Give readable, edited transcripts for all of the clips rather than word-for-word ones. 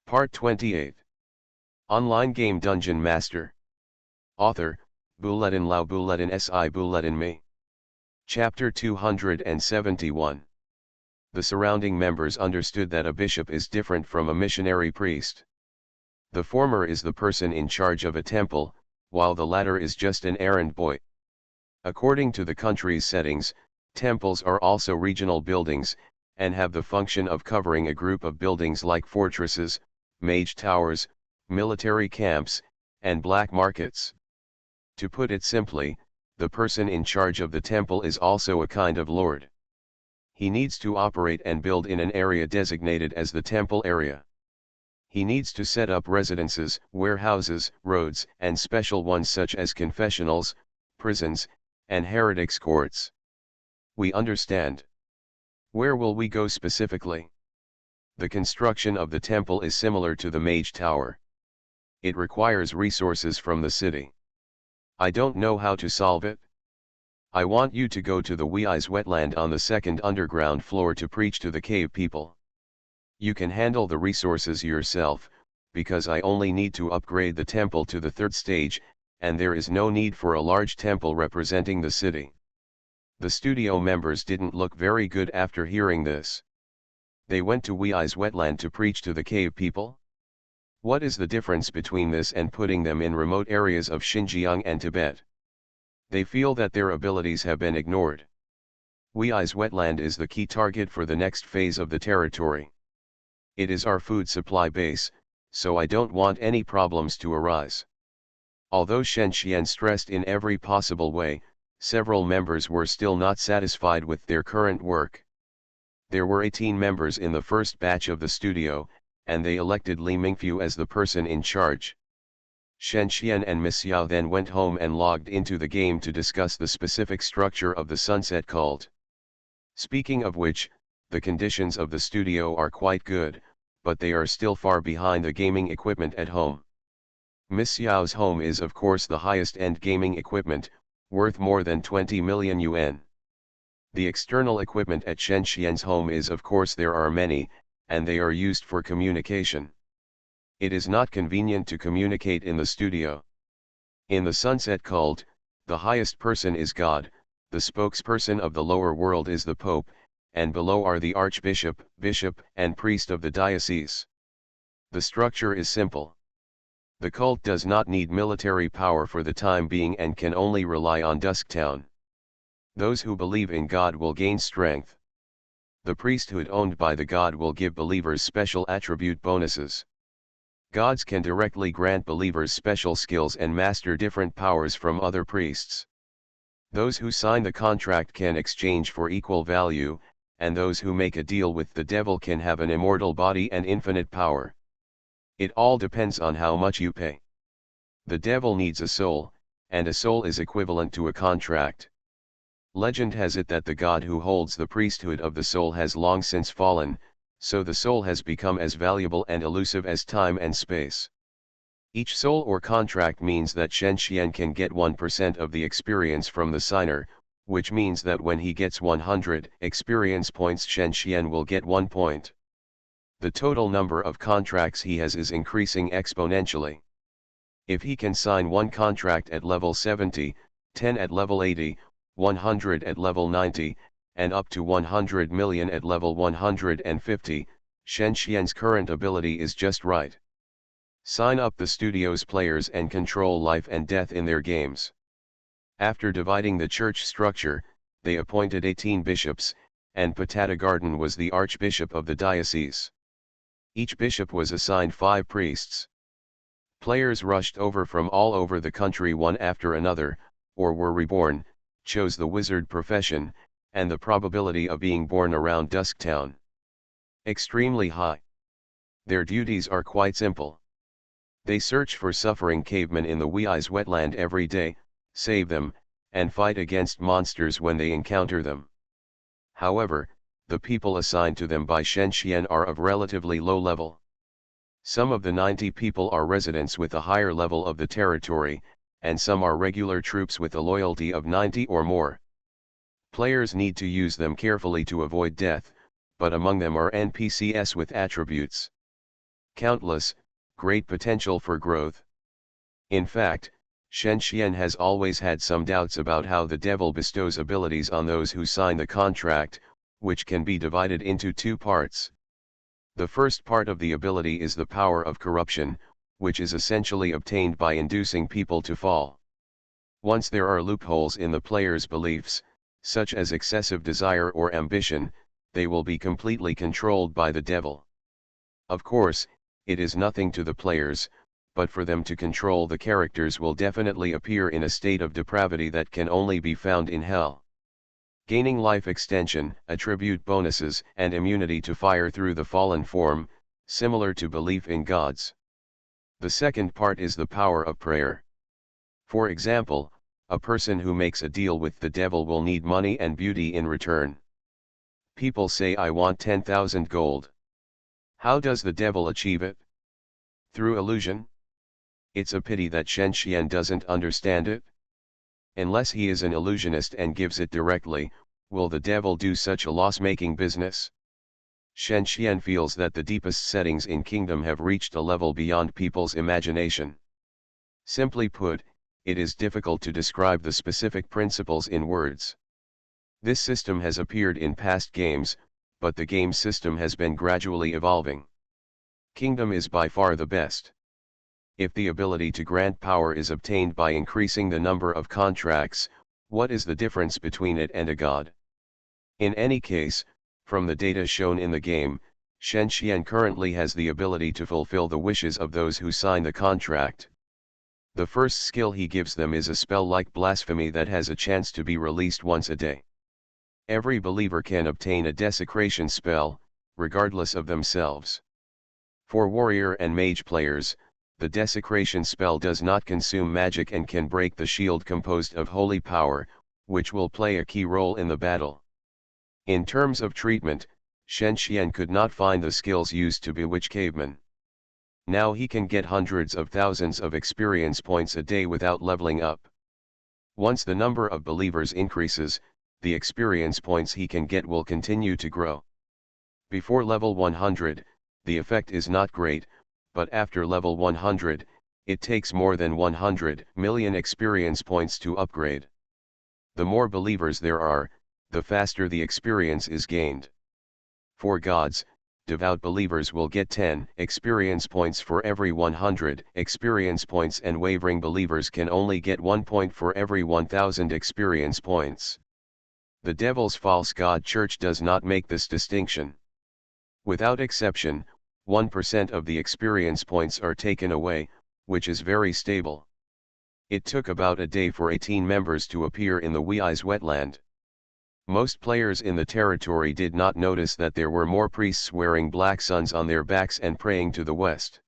Part 28. Online game Dungeon Master. Author, Bulletin Lao Bulletin Si Bulletin Me. Chapter 271. The surrounding members understood that a bishop is different from a missionary priest. The former is the person in charge of a temple, while the latter is just an errand boy. According to the country's settings, temples are also regional buildings, and have the function of covering a group of buildings like fortresses, mage towers, military camps, and black markets. To put it simply, the person in charge of the temple is also a kind of lord. He needs to operate and build in an area designated as the temple area. He needs to set up residences, warehouses, roads, and special ones such as confessionals, prisons, and heretics' courts. We understand. Where will we go specifically? The construction of the temple is similar to the mage tower. It requires resources from the city. I don't know how to solve it. I want you to go to the Wei's wetland on the second underground floor to preach to the cave people. You can handle the resources yourself, because I only need to upgrade the temple to the third stage, and there is no need for a large temple representing the city. The studio members didn't look very good after hearing this. They went to Wei's wetland to preach to the cave people? What is the difference between this and putting them in remote areas of Xinjiang and Tibet? They feel that their abilities have been ignored. Wei's wetland is the key target for the next phase of the territory. It is our food supply base, so I don't want any problems to arise. Although Shen Xian stressed in every possible way, several members were still not satisfied with their current work. There were 18 members in the first batch of the studio, and they elected Li Mingfu as the person in charge. Shen Xian and Miss Yao then went home and logged into the game to discuss the specific structure of the Sunset Cult. Speaking of which, the conditions of the studio are quite good, but they are still far behind the gaming equipment at home. Miss Yao's home is of course the highest-end gaming equipment, worth more than 20 million yuan. The external equipment at Shen Xian's home is of course there are many, and they are used for communication. It is not convenient to communicate in the studio. In the Sunset Cult, the highest person is God, the spokesperson of the lower world is the Pope, and below are the Archbishop, Bishop, and Priest of the diocese. The structure is simple. The cult does not need military power for the time being and can only rely on Dusktown. Those who believe in God will gain strength. The priesthood owned by the god will give believers special attribute bonuses. Gods can directly grant believers special skills and master different powers from other priests. Those who sign the contract can exchange for equal value, and those who make a deal with the devil can have an immortal body and infinite power. It all depends on how much you pay. The devil needs a soul, and a soul is equivalent to a contract. Legend has it that the god who holds the priesthood of the soul has long since fallen, so the soul has become as valuable and elusive as time and space. Each soul or contract means that Shen Xian can get 1% of the experience from the signer, which means that when he gets 100 experience points Shen Xian will get 1 point. The total number of contracts he has is increasing exponentially. If he can sign one contract at level 70, 10 at level 80, 100 at level 90, and up to 100 million at level 150, Shen Xian's current ability is just right. Sign up the studio's players and control life and death in their games. After dividing the church structure, they appointed 18 bishops, and Patatagarden was the archbishop of the diocese. Each bishop was assigned 5 priests. Players rushed over from all over the country one after another, or were reborn, chose the wizard profession, and the probability of being born around Dusktown extremely high. Their duties are quite simple. They search for suffering cavemen in the Wei's wetland every day, save them, and fight against monsters when they encounter them. However, the people assigned to them by Shen Xian are of relatively low level. Some of the 90 people are residents with a higher level of the territory, and some are regular troops with a loyalty of 90 or more. Players need to use them carefully to avoid death, but among them are NPCs with attributes. Countless, great potential for growth. In fact, Shen Xian has always had some doubts about how the devil bestows abilities on those who sign the contract, which can be divided into two parts. The first part of the ability is the power of corruption, which is essentially obtained by inducing people to fall. Once there are loopholes in the player's beliefs, such as excessive desire or ambition, they will be completely controlled by the devil. Of course, it is nothing to the players, but for them to control the characters will definitely appear in a state of depravity that can only be found in hell. Gaining life extension, attribute bonuses, and immunity to fire through the fallen form, similar to belief in gods. The second part is the power of prayer. For example, a person who makes a deal with the devil will need money and beauty in return. People say, I want 10,000 gold. How does the devil achieve it? Through illusion? It's a pity that Shen Xian doesn't understand it. Unless he is an illusionist and gives it directly, will the devil do such a loss-making business? Shen Xian feels that the deepest settings in kingdom have reached a level beyond people's imagination. Simply put, it is difficult to describe the specific principles in words. This system has appeared in past games, but the game system has been gradually evolving. Kingdom is by far the best. If the ability to grant power is obtained by increasing the number of contracts, what is the difference between it and a god? In any case, from the data shown in the game, Shen Xian currently has the ability to fulfill the wishes of those who sign the contract. The first skill he gives them is a spell like blasphemy that has a chance to be released once a day. Every believer can obtain a desecration spell, regardless of themselves. For warrior and mage players, the desecration spell does not consume magic and can break the shield composed of holy power, which will play a key role in the battle. In terms of treatment, Shen Xian could not find the skills used to bewitch cavemen. Now he can get hundreds of thousands of experience points a day without leveling up. Once the number of believers increases, the experience points he can get will continue to grow. Before level 100, the effect is not great, but after level 100, it takes more than 100 million experience points to upgrade. The more believers there are, the faster the experience is gained. For gods, devout believers will get 10 experience points for every 100 experience points, and wavering believers can only get 1 point for every 1000 experience points. The Devil's False God Church does not make this distinction. Without exception, 1% of the experience points are taken away, which is very stable. It took about a day for 18 members to appear in the Wei's wetland. Most players in the territory did not notice that there were more priests wearing black suns on their backs and praying to the west.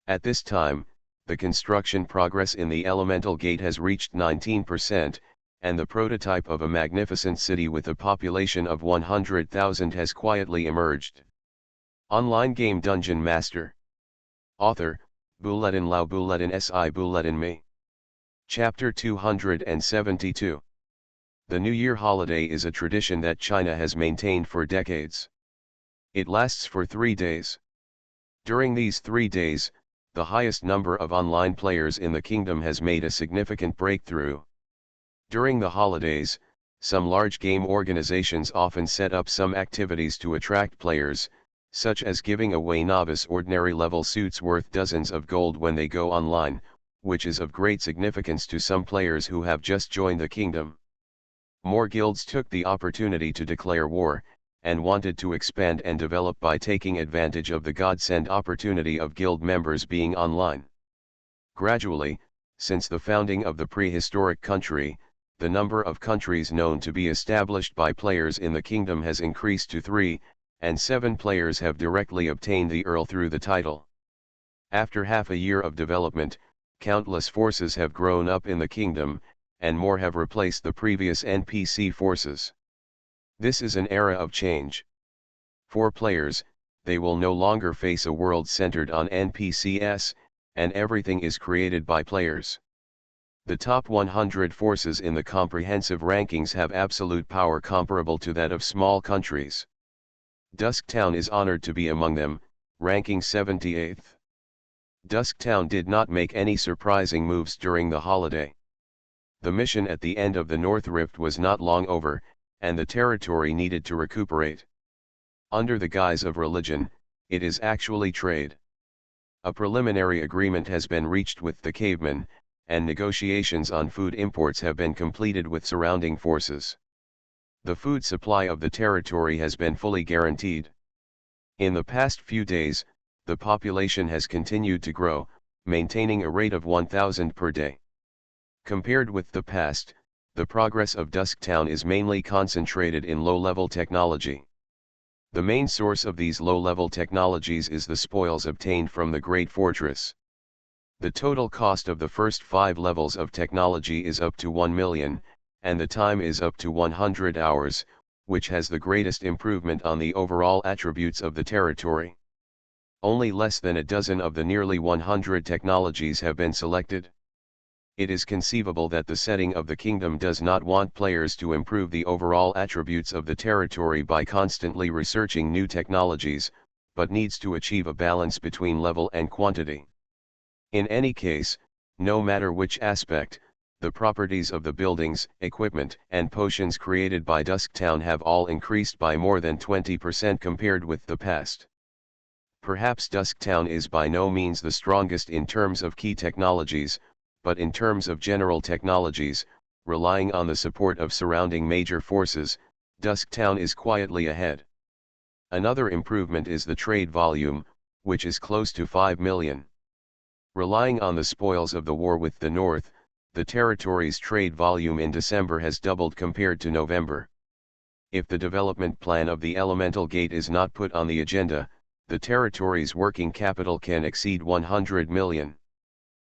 At this time, the construction progress in the Elemental Gate has reached 19%, and the prototype of a magnificent city with a population of 100,000 has quietly emerged. Online game DungeonMaster. Author, Bulletin Lao Bulletin Si Bulletin Me. Chapter 272. The New Year holiday is a tradition that China has maintained for decades. It lasts for 3 days. During these 3 days, the highest number of online players in the kingdom has made a significant breakthrough. During the holidays, some large game organizations often set up some activities to attract players, such as giving away novice ordinary level suits worth dozens of gold when they go online, which is of great significance to some players who have just joined the kingdom. More guilds took the opportunity to declare war, and wanted to expand and develop by taking advantage of the godsend opportunity of guild members being online. Gradually, since the founding of the prehistoric country, the number of countries known to be established by players in the kingdom has increased to 3, and 7 players have directly obtained the Earl through the title. After half a year of development, countless forces have grown up in the kingdom, and more have replaced the previous NPC forces. This is an era of change. For players, they will no longer face a world centered on NPCs, and everything is created by players. The top 100 forces in the comprehensive rankings have absolute power comparable to that of small countries. Dusk Town is honored to be among them, ranking 78th. Dusktown did not make any surprising moves during the holiday. The mission at the end of the North Rift was not long over, and the territory needed to recuperate. Under the guise of religion, it is actually trade. A preliminary agreement has been reached with the cavemen, and negotiations on food imports have been completed with surrounding forces. The food supply of the territory has been fully guaranteed. In the past few days, the population has continued to grow, maintaining a rate of 1,000 per day. Compared with the past, the progress of Dusktown is mainly concentrated in low-level technology. The main source of these low-level technologies is the spoils obtained from the Great Fortress. The total cost of the first 5 levels of technology is up to 1 million, and the time is up to 100 hours, which has the greatest improvement on the overall attributes of the territory. Only less than a dozen of the nearly 100 technologies have been selected. It is conceivable that the setting of the kingdom does not want players to improve the overall attributes of the territory by constantly researching new technologies, but needs to achieve a balance between level and quantity. In any case, no matter which aspect, the properties of the buildings, equipment, and potions created by Dusktown have all increased by more than 20% compared with the past. Perhaps Dusktown is by no means the strongest in terms of key technologies, but in terms of general technologies, relying on the support of surrounding major forces, Dusktown is quietly ahead. Another improvement is the trade volume, which is close to 5 million. Relying on the spoils of the war with the North, the territory's trade volume in December has doubled compared to November. If the development plan of the Elemental Gate is not put on the agenda, the territory's working capital can exceed 100 million.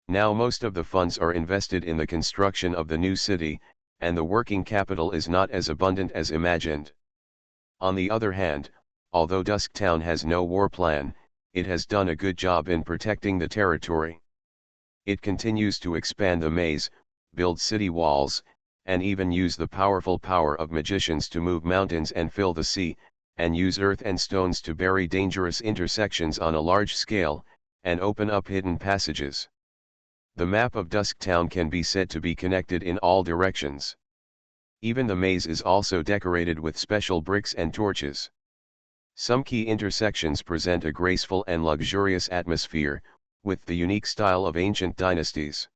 Now most of the funds are invested in the construction of the new city, and the working capital is not as abundant as imagined. On the other hand, although Dusktown has no war plan, it has done a good job in protecting the territory. It continues to expand the maze, build city walls, and even use the powerful power of magicians to move mountains and fill the sea, and use earth and stones to bury dangerous intersections on a large scale, and open up hidden passages. The map of Dusktown can be said to be connected in all directions. Even the maze is also decorated with special bricks and torches. Some key intersections present a graceful and luxurious atmosphere, with the unique style of ancient dynasties.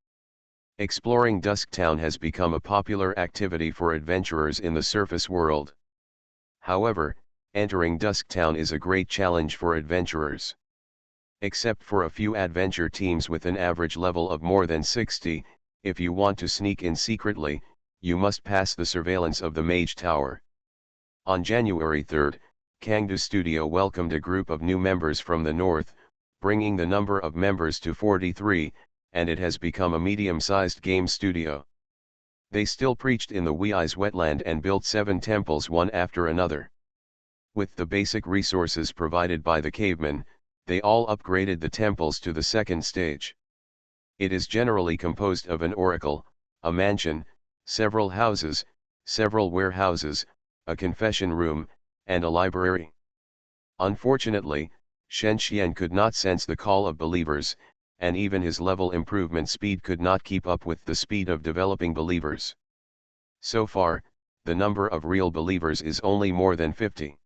Exploring Dusktown has become a popular activity for adventurers in the surface world. However, entering Dusktown is a great challenge for adventurers. Except for a few adventure teams with an average level of more than 60, if you want to sneak in secretly, you must pass the surveillance of the Mage Tower. On January 3, Kangdu Studio welcomed a group of new members from the north, bringing the number of members to 43, and it has become a medium-sized game studio. They still preached in the Wei's wetland and built 7 temples one after another. With the basic resources provided by the cavemen, they all upgraded the temples to the second stage. It is generally composed of an oracle, a mansion, several houses, several warehouses, a confession room, and a library. Unfortunately, Shen Xian could not sense the call of believers, and even his level improvement speed could not keep up with the speed of developing believers. So far, the number of real believers is only more than 50.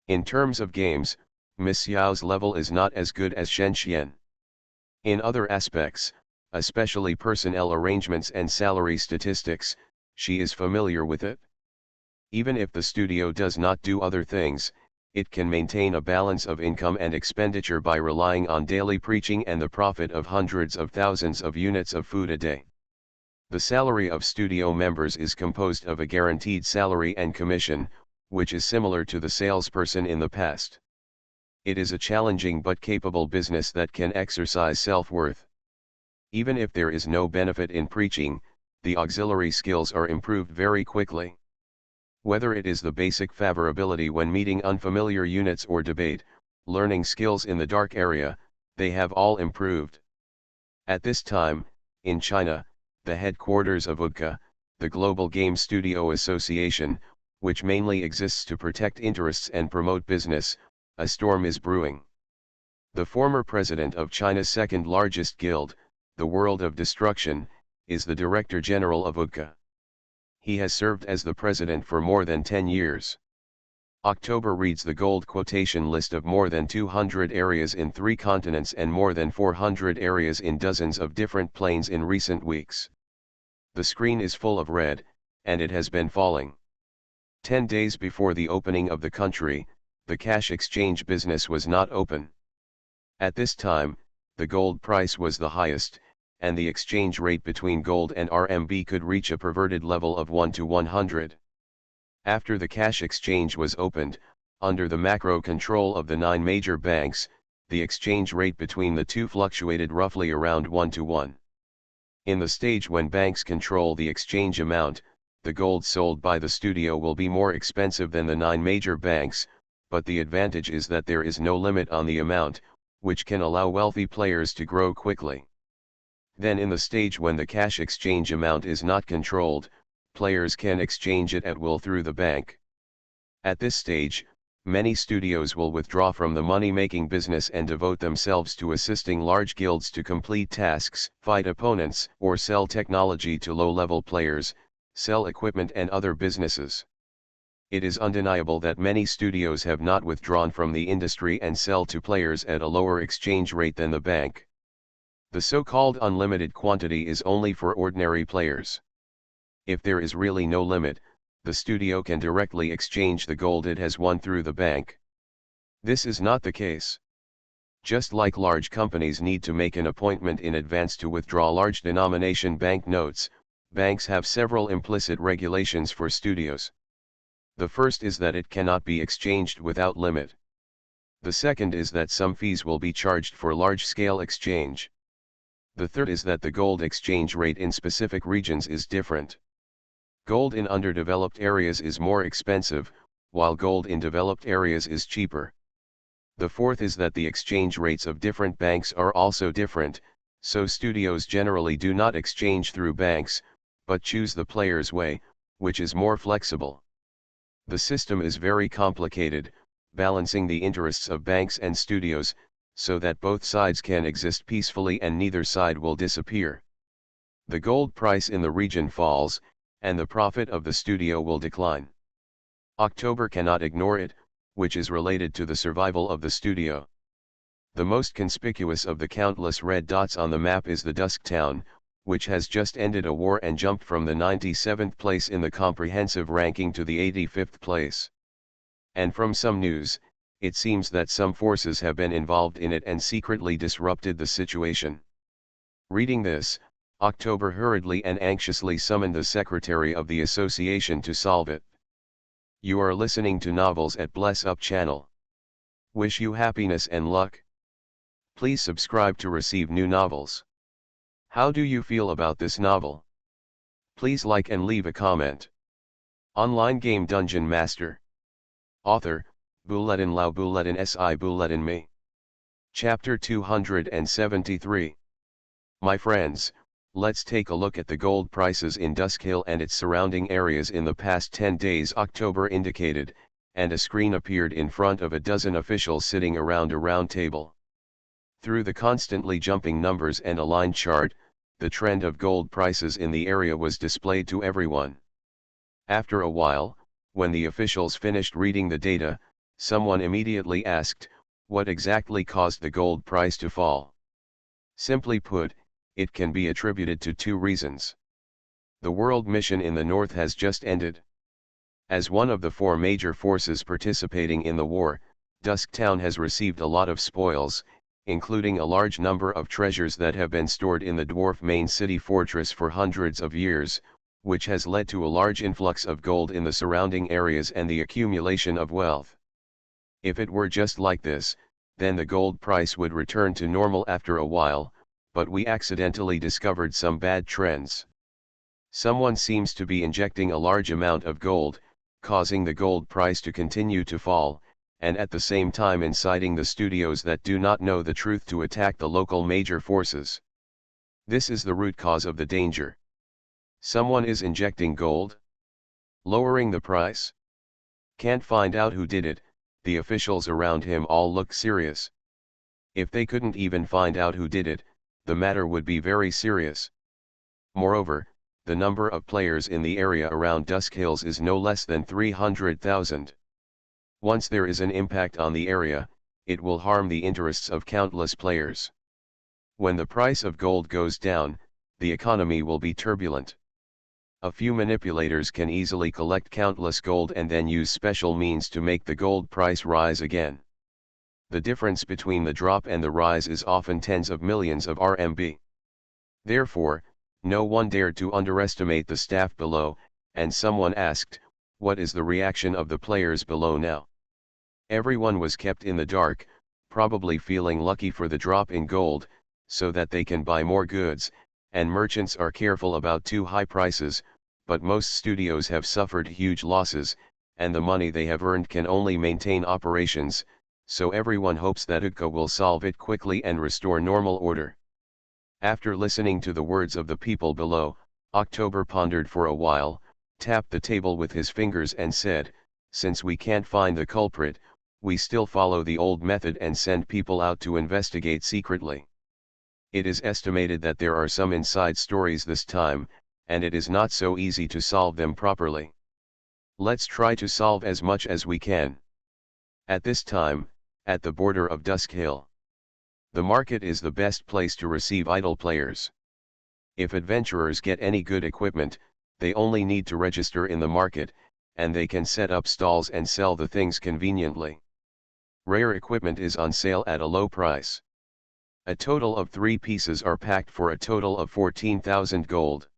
In terms of games, Miss Yao's level is not as good as Shen Xian. In other aspects, especially personnel arrangements and salary statistics, she is familiar with it. Even if the studio does not do other things, it can maintain a balance of income and expenditure by relying on daily preaching and the profit of hundreds of thousands of units of food a day. The salary of studio members is composed of a guaranteed salary and commission, which is similar to the salesperson in the past. It is a challenging but capable business that can exercise self-worth. Even if there is no benefit in preaching, the auxiliary skills are improved very quickly. Whether it is the basic favorability when meeting unfamiliar units or debate, learning skills in the dark area, they have all improved. At this time, in China, the headquarters of UDCA, the Global Game Studio Association, which mainly exists to protect interests and promote business, a storm is brewing. The former president of China's second largest guild, the World of Destruction, is the Director General of UDCA. He has served as the president for more than 10 years. October reads the gold quotation list of more than 200 areas in 3 continents and more than 400 areas in dozens of different planes in recent weeks. The screen is full of red, and it has been falling. 10 days before the opening of the country, the cash exchange business was not open. At this time, the gold price was the highest, and the exchange rate between gold and RMB could reach a perverted level of 1 to 100. After the cash exchange was opened, under the macro control of the 9 major banks, the exchange rate between the two fluctuated roughly around 1 to 1. In the stage when banks control the exchange amount, the gold sold by the studio will be more expensive than the 9 major banks, but the advantage is that there is no limit on the amount, which can allow wealthy players to grow quickly. Then in the stage when the cash exchange amount is not controlled, players can exchange it at will through the bank. At this stage, many studios will withdraw from the money-making business and devote themselves to assisting large guilds to complete tasks, fight opponents, or sell technology to low-level players, sell equipment and other businesses. It is undeniable that many studios have not withdrawn from the industry and sell to players at a lower exchange rate than the bank. The so-called unlimited quantity is only for ordinary players. If there is really no limit, the studio can directly exchange the gold it has won through the bank. This is not the case. Just like large companies need to make an appointment in advance to withdraw large denomination banknotes, banks have several implicit regulations for studios. The first is that it cannot be exchanged without limit. The second is that some fees will be charged for large-scale exchange. The third is that the gold exchange rate in specific regions is different. Gold in underdeveloped areas is more expensive, while gold in developed areas is cheaper. The fourth is that the exchange rates of different banks are also different, so studios generally do not exchange through banks, but choose the player's way, which is more flexible. The system is very complicated, balancing the interests of banks and studios, so that both sides can exist peacefully and neither side will disappear. The gold price in the region falls, and the profit of the studio will decline. October cannot ignore it, which is related to the survival of the studio. The most conspicuous of the countless red dots on the map is the Dusk Town, which has just ended a war and jumped from the 97th place in the comprehensive ranking to the 85th place. And from some news, it seems that some forces have been involved in it and secretly disrupted the situation. Reading this, October hurriedly and anxiously summoned the secretary of the association to solve it. You are listening to Novels at Bless Up channel. Wish you happiness and luck. Please subscribe to receive new novels. How do you feel about this novel? Please like and leave a comment. Online game Dungeon Master. Author, Bulletin Lao Bulletin Si Bulletin Me. Chapter 273. My friends, let's take a look at the gold prices in Dusk Hill and its surrounding areas in the past 10 days. October indicated, and a screen appeared in front of a dozen officials sitting around a round table. Through the constantly jumping numbers and a line chart, the trend of gold prices in the area was displayed to everyone. After a while, when the officials finished reading the data, someone immediately asked, what exactly caused the gold price to fall? Simply put, it can be attributed to 2 reasons. The world mission in the north has just ended. As one of the 4 major forces participating in the war, Dusk Town has received a lot of spoils, including a large number of treasures that have been stored in the dwarf main city fortress for hundreds of years, which has led to a large influx of gold in the surrounding areas and the accumulation of wealth. If it were just like this, then the gold price would return to normal after a while, but we accidentally discovered some bad trends. Someone seems to be injecting a large amount of gold, causing the gold price to continue to fall, and at the same time inciting the studios that do not know the truth to attack the local major forces. This is the root cause of the danger. Someone is injecting gold? Lowering the price? Can't find out who did it. The officials around him all look serious. If they couldn't even find out who did it, the matter would be very serious. Moreover, the number of players in the area around Dusk Hills is no less than 300,000. Once there is an impact on the area, it will harm the interests of countless players. When the price of gold goes down, the economy will be turbulent. A few manipulators can easily collect countless gold and then use special means to make the gold price rise again. The difference between the drop and the rise is often tens of millions of RMB. Therefore, no one dared to underestimate the staff below, and someone asked, "What is the reaction of the players below now?" Everyone was kept in the dark, probably feeling lucky for the drop in gold, so that they can buy more goods, and merchants are careful about too high prices, but most studios have suffered huge losses, and the money they have earned can only maintain operations, so everyone hopes that UDCA will solve it quickly and restore normal order. After listening to the words of the people below, October pondered for a while, tapped the table with his fingers and said, "Since we can't find the culprit, we still follow the old method and send people out to investigate secretly. It is estimated that there are some inside stories this time, and it is not so easy to solve them properly. Let's try to solve as much as we can." At this time, at the border of Dusk Hill, the market is the best place to receive idle players. If adventurers get any good equipment, they only need to register in the market, and they can set up stalls and sell the things conveniently. Rare equipment is on sale at a low price. A total of 3 pieces are packed for a total of 14,000 gold.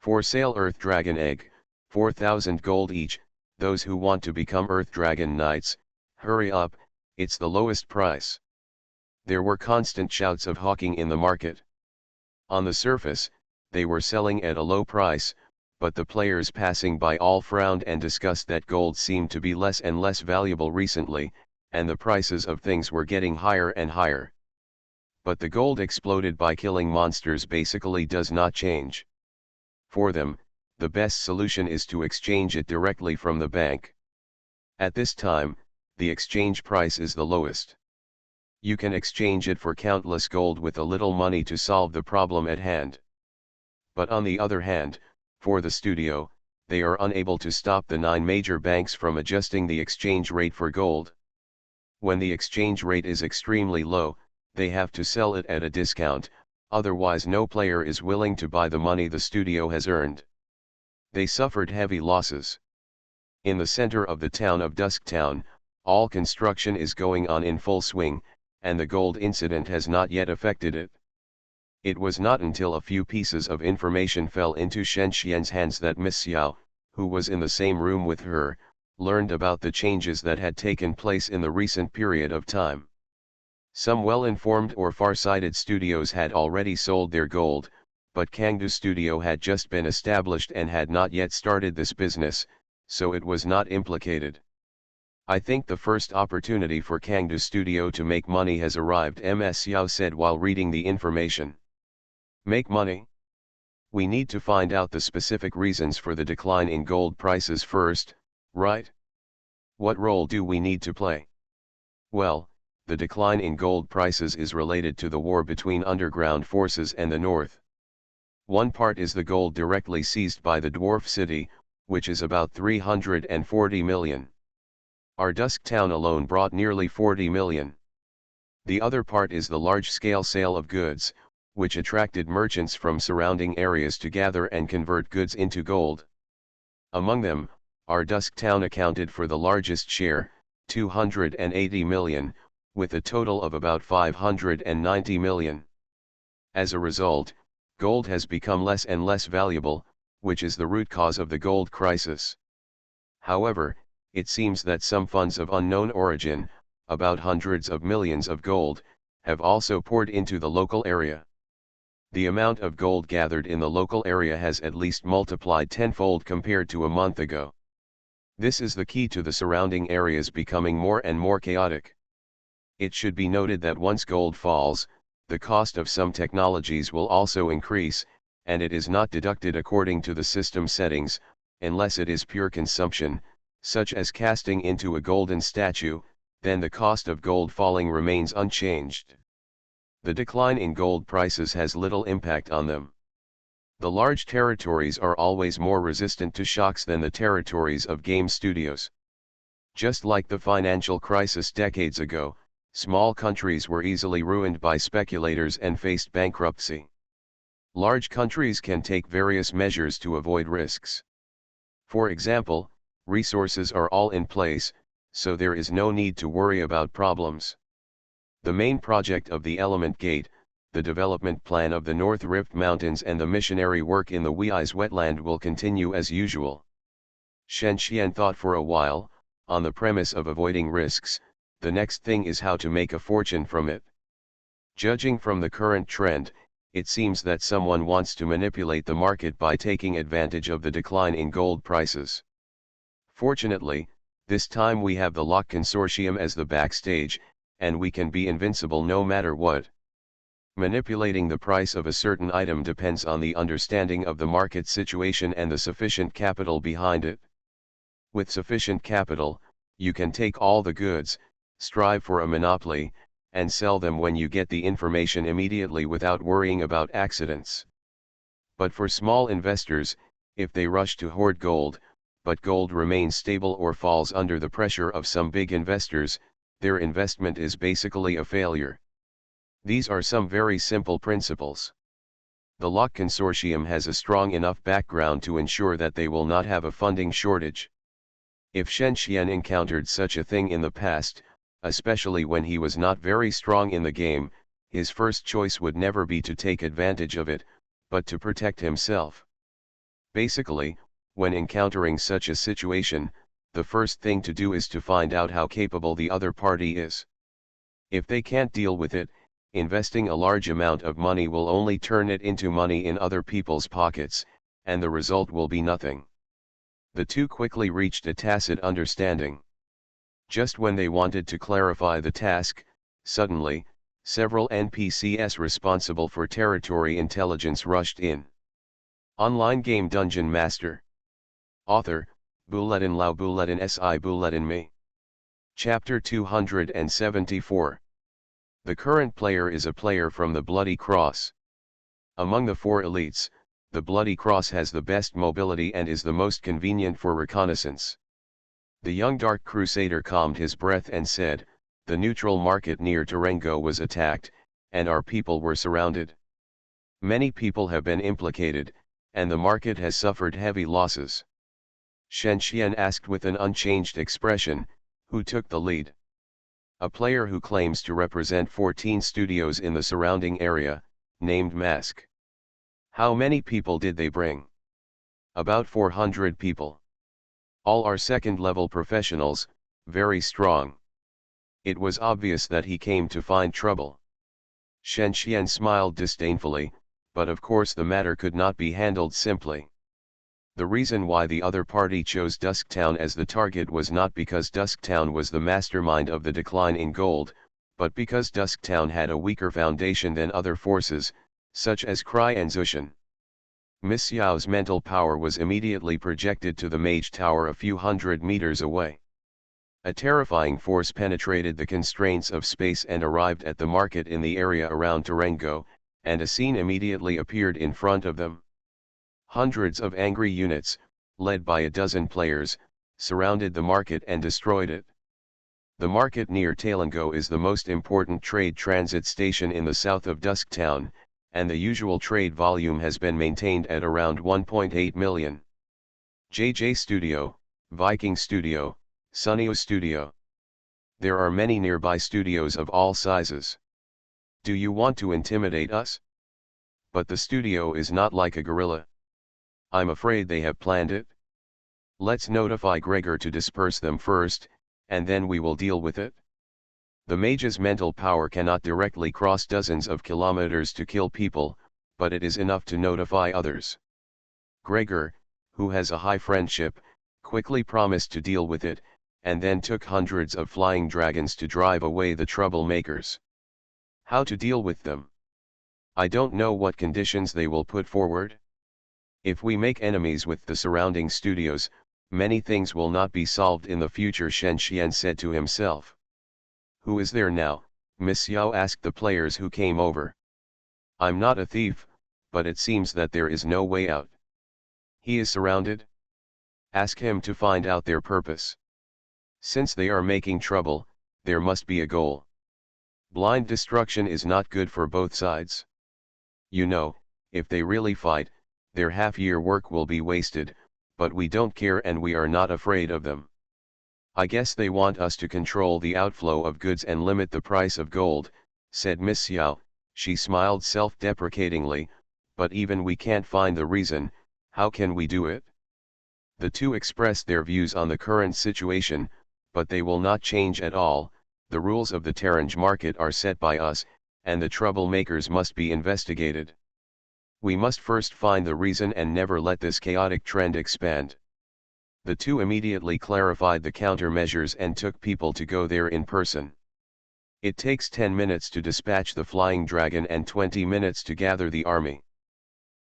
For sale Earth Dragon Egg, 4,000 gold each. Those who want to become Earth Dragon Knights, hurry up, it's the lowest price. There were constant shouts of hawking in the market. On the surface, they were selling at a low price, but the players passing by all frowned and discussed that gold seemed to be less and less valuable recently, and the prices of things were getting higher and higher. But the gold exploded by killing monsters basically does not change. For them, the best solution is to exchange it directly from the bank. At this time, the exchange price is the lowest. You can exchange it for countless gold with a little money to solve the problem at hand. But on the other hand, for the studio, they are unable to stop the 9 major banks from adjusting the exchange rate for gold. When the exchange rate is extremely low, they have to sell it at a discount, otherwise no player is willing to buy the money the studio has earned. They suffered heavy losses. In the center of the town of Dusktown, all construction is going on in full swing, and the gold incident has not yet affected it. It was not until a few pieces of information fell into Shen Xian's hands that Miss Xiao, who was in the same room with her, learned about the changes that had taken place in the recent period of time. Some well-informed or far-sighted studios had already sold their gold, but Kangdu Studio had just been established and had not yet started this business, so it was not implicated. "I think the first opportunity for Kangdu Studio to make money has arrived," Ms. Xiao said while reading the information. "Make money? We need to find out the specific reasons for the decline in gold prices first, right? What role do we need to play?" "Well, the decline in gold prices is related to the war between underground forces and the north. One part is the gold directly seized by the dwarf city, which is about 340 million. Our Dusk Town alone brought nearly 40 million. The other part is the large-scale sale of goods, which attracted merchants from surrounding areas to gather and convert goods into gold. Among them, our Dusk Town accounted for the largest share, 280 million, with a total of about 590 million. As a result, gold has become less and less valuable, which is the root cause of the gold crisis. However, it seems that some funds of unknown origin, about hundreds of millions of gold, have also poured into the local area. The amount of gold gathered in the local area has at least multiplied tenfold compared to a month ago. This is the key to the surrounding areas becoming more and more chaotic. It should be noted that once gold falls, the cost of some technologies will also increase, and it is not deducted according to the system settings, unless it is pure consumption, such as casting into a golden statue, then the cost of gold falling remains unchanged. The decline in gold prices has little impact on them. The large territories are always more resistant to shocks than the territories of game studios. Just like the financial crisis decades ago, small countries were easily ruined by speculators and faced bankruptcy. Large countries can take various measures to avoid risks. For example, resources are all in place, so there is no need to worry about problems. The main project of the Element Gate, the development plan of the North Rift Mountains and the missionary work in the Wei's wetland will continue as usual. Shen Xian thought for a while, on the premise of avoiding risks, the next thing is how to make a fortune from it. Judging from the current trend, it seems that someone wants to manipulate the market by taking advantage of the decline in gold prices. Fortunately, this time we have the Lock Consortium as the backstage, and we can be invincible no matter what. Manipulating the price of a certain item depends on the understanding of the market situation and the sufficient capital behind it. With sufficient capital, you can take all the goods, strive for a monopoly, and sell them when you get the information immediately without worrying about accidents. But for small investors, if they rush to hoard gold, but gold remains stable or falls under the pressure of some big investors, their investment is basically a failure. These are some very simple principles. The Lock Consortium has a strong enough background to ensure that they will not have a funding shortage. If Shen Xian encountered such a thing in the past, especially when he was not very strong in the game, his first choice would never be to take advantage of it, but to protect himself. Basically, when encountering such a situation, the first thing to do is to find out how capable the other party is. If they can't deal with it, investing a large amount of money will only turn it into money in other people's pockets, and the result will be nothing. The two quickly reached a tacit understanding. Just when they wanted to clarify the task, suddenly, several NPCs responsible for territory intelligence rushed in. Online game DungeonMaster. Author, Buletin Lao Buletin Si Buletin Me. Chapter 274. The current player is a player from the Bloody Cross. Among the four elites, the Bloody Cross has the best mobility and is the most convenient for reconnaissance. The young Dark Crusader calmed his breath and said, "The neutral market near Tarengo was attacked, and our people were surrounded. Many people have been implicated, and the market has suffered heavy losses." Shen Xian asked with an unchanged expression, "Who took the lead?" "A player who claims to represent 14 studios in the surrounding area, named Mask." "How many people did they bring?" "About 400 people. All are second-level professionals, very strong." It was obvious that he came to find trouble. Shen Xian smiled disdainfully, but of course the matter could not be handled simply. The reason why the other party chose Dusktown as the target was not because Dusktown was the mastermind of the decline in gold, but because Dusktown had a weaker foundation than other forces, such as Cry and Zushan. Miss Xiao's mental power was immediately projected to the mage tower a few hundred meters away. A terrifying force penetrated the constraints of space and arrived at the market in the area around Tarengo, and a scene immediately appeared in front of them. Hundreds of angry units, led by a dozen players, surrounded the market and destroyed it. The market near Talengo is the most important trade transit station in the south of Dusktown, and the usual trade volume has been maintained at around 1.8 million. JJ Studio, Viking Studio, Sunnyo Studio. There are many nearby studios of all sizes. Do you want to intimidate us? But the studio is not like a gorilla. I'm afraid they have planned it. Let's notify Gregor to disperse them first, and then we will deal with it. The mage's mental power cannot directly cross dozens of kilometers to kill people, but it is enough to notify others. Gregor, who has a high friendship, quickly promised to deal with it, and then took hundreds of flying dragons to drive away the troublemakers. How to deal with them? I don't know what conditions they will put forward. If we make enemies with the surrounding studios, many things will not be solved in the future, Shen Xian said to himself. Who is there now? Miss Yao asked the players who came over. I'm not a thief, but it seems that there is no way out. He is surrounded? Ask him to find out their purpose. Since they are making trouble, there must be a goal. Blind destruction is not good for both sides. You know, if they really fight, their half-year work will be wasted, but we don't care and we are not afraid of them. I guess they want us to control the outflow of goods and limit the price of gold, said Miss Yao. She smiled self-deprecatingly, but even we can't find the reason, how can we do it? The two expressed their views on the current situation, but they will not change at all. The rules of the Taranj market are set by us, and the troublemakers must be investigated. We must first find the reason and never let this chaotic trend expand. The two immediately clarified the countermeasures and took people to go there in person. It takes 10 minutes to dispatch the flying dragon and 20 minutes to gather the army.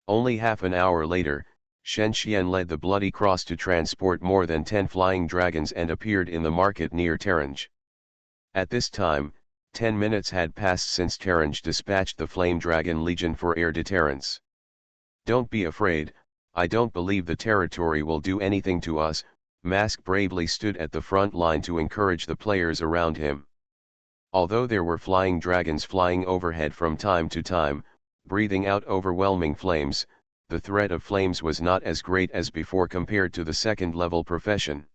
Only half an hour later, Shen Xian led the Bloody Cross to transport more than 10 flying dragons and appeared in the market near Taranj. At this time, 10 minutes had passed since Taranj dispatched the Flame Dragon Legion for air deterrence. Don't be afraid, I don't believe the territory will do anything to us. Mask bravely stood at the front line to encourage the players around him. Although there were flying dragons flying overhead from time to time, breathing out overwhelming flames, the threat of flames was not as great as before compared to the second-level profession.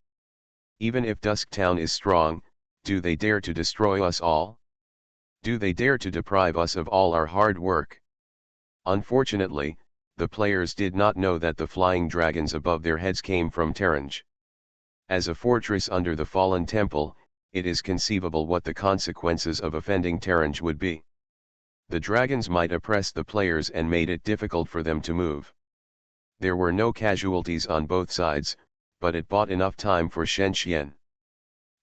Even if Dusk Town is strong, do they dare to destroy us all? Do they dare to deprive us of all our hard work? Unfortunately, the players did not know that the flying dragons above their heads came from Taranj. As a fortress under the fallen temple, it is conceivable what the consequences of offending Taranj would be. The dragons might oppress the players and made it difficult for them to move. There were no casualties on both sides, but it bought enough time for Shen Xian.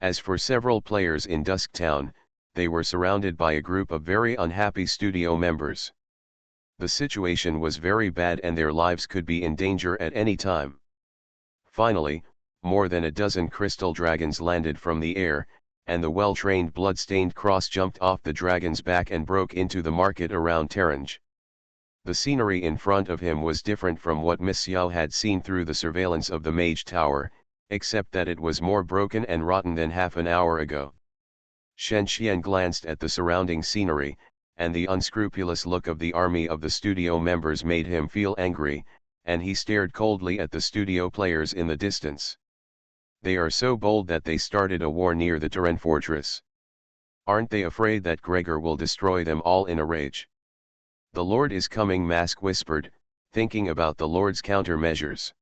As for several players in Dusk Town, they were surrounded by a group of very unhappy studio members. The situation was very bad and their lives could be in danger at any time. Finally, more than a dozen crystal dragons landed from the air, and the well-trained blood-stained cross jumped off the dragon's back and broke into the market around Taranj. The scenery in front of him was different from what Miss Yao had seen through the surveillance of the Mage Tower, except that it was more broken and rotten than half an hour ago. Shen Xian glanced at the surrounding scenery, and the unscrupulous look of the army of the studio members made him feel angry, and he stared coldly at the studio players in the distance. They are so bold that they started a war near the Taran fortress. Aren't they afraid that Gregor will destroy them all in a rage? The Lord is coming, Mask whispered, thinking about the Lord's countermeasures.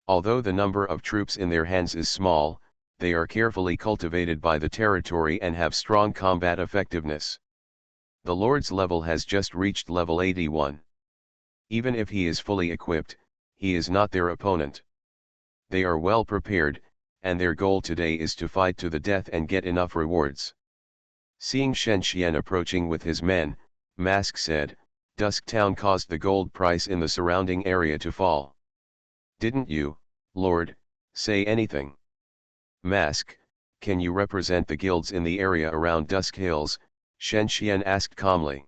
Although the number of troops in their hands is small, they are carefully cultivated by the territory and have strong combat effectiveness. The Lord's level has just reached level 81. Even if he is fully equipped, he is not their opponent. They are well prepared, and their goal today is to fight to the death and get enough rewards. Seeing Shen Xian approaching with his men, Mask said, Dusk Town caused the gold price in the surrounding area to fall. Didn't you, Lord, say anything? Mask, can you represent the guilds in the area around Dusk Hills? Shen Xian asked calmly.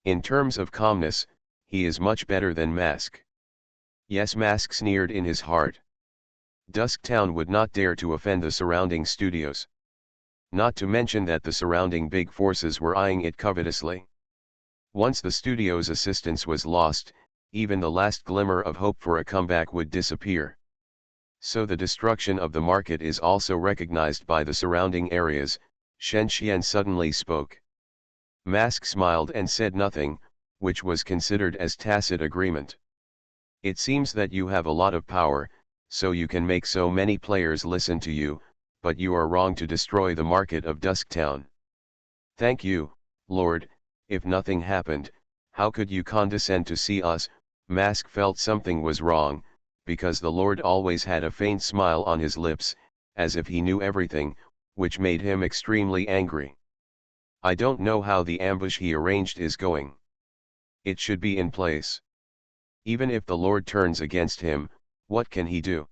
In terms of calmness, he is much better than Mask. Yes, Mask sneered in his heart. Dusk Town would not dare to offend the surrounding studios. Not to mention that the surrounding big forces were eyeing it covetously. Once the studio's assistance was lost, even the last glimmer of hope for a comeback would disappear. So the destruction of the market is also recognized by the surrounding areas. Shen Xian suddenly spoke. Mask smiled and said nothing, which was considered as tacit agreement. It seems that you have a lot of power, so you can make so many players listen to you, but you are wrong to destroy the market of Dusk Town. Thank you, Lord. If nothing happened, how could you condescend to see us? Mask felt something was wrong, because the Lord always had a faint smile on his lips, as if he knew everything, which made him extremely angry. I don't know how the ambush he arranged is going. It should be in place. Even if the Lord turns against him, what can he do?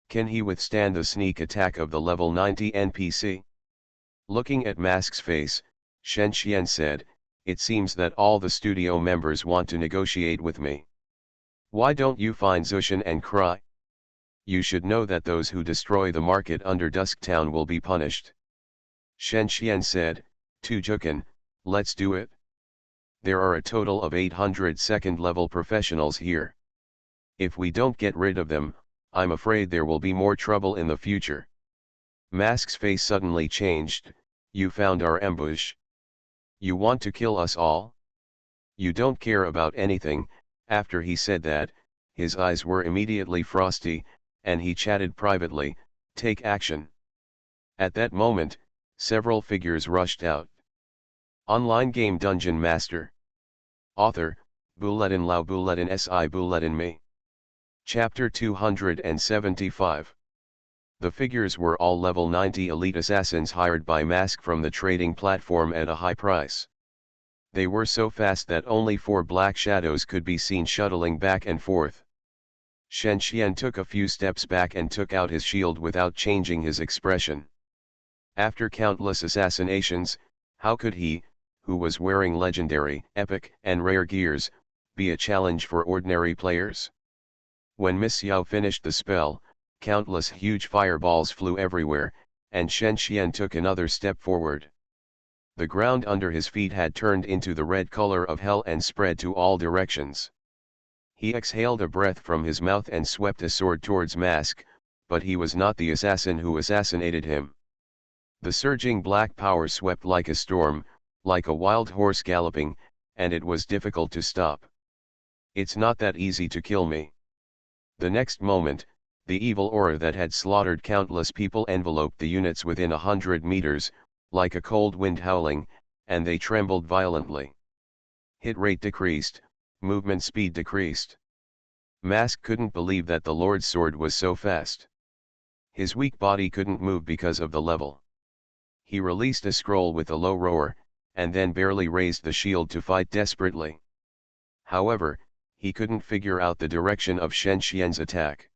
Can he withstand the sneak attack of the level 90 NPC? Looking at Mask's face, Shen Xian said, "It seems that all the studio members want to negotiate with me. Why don't you find Zushan and cry? You should know that those who destroy the market under Dusktown will be punished." Shen Xian said, "To Jukan, let's do it. There are a total of 800 second-level professionals here. If we don't get rid of them, I'm afraid there will be more trouble in the future." Mask's face suddenly changed. "You found our ambush? You want to kill us all? You don't care about anything." After he said that, his eyes were immediately frosty, and he chatted privately, "Take action." At that moment, several figures rushed out. Online game Dungeon Master. Author, Bulletin Lao Bulletin Si Bulletin Me. Chapter 275. The figures were all level 90 elite assassins hired by Mask from the trading platform at a high price. They were so fast that only 4 black shadows could be seen shuttling back and forth. Shen Xian took a few steps back and took out his shield without changing his expression. After countless assassinations, how could he, who was wearing legendary, epic, and rare gears, be a challenge for ordinary players? When Miss Yao finished the spell, countless huge fireballs flew everywhere, and Shen Xian took another step forward. The ground under his feet had turned into the red color of hell and spread to all directions. He exhaled a breath from his mouth and swept a sword towards Mask, but he was not the assassin who assassinated him. The surging black power swept like a storm, like a wild horse galloping, and it was difficult to stop. "It's not that easy to kill me." The next moment, the evil aura that had slaughtered countless people enveloped the units within 100 meters, like a cold wind howling, and they trembled violently. Hit rate decreased, movement speed decreased. Mask couldn't believe that the Lord's sword was so fast. His weak body couldn't move because of the level. He released a scroll with a low roar, and then barely raised the shield to fight desperately. However, he couldn't figure out the direction of Shen Xian's attack.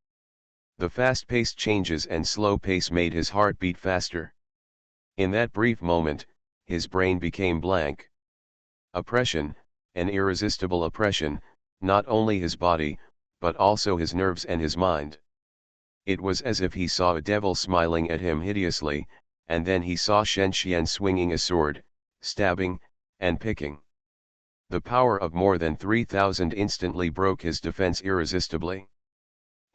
The fast-paced changes and slow pace made his heart beat faster. In that brief moment, his brain became blank. Oppression, an irresistible oppression, not only his body, but also his nerves and his mind. It was as if he saw a devil smiling at him hideously, and then he saw Shen Xian swinging a sword, stabbing, and picking. The power of more than 3,000 instantly broke his defense irresistibly.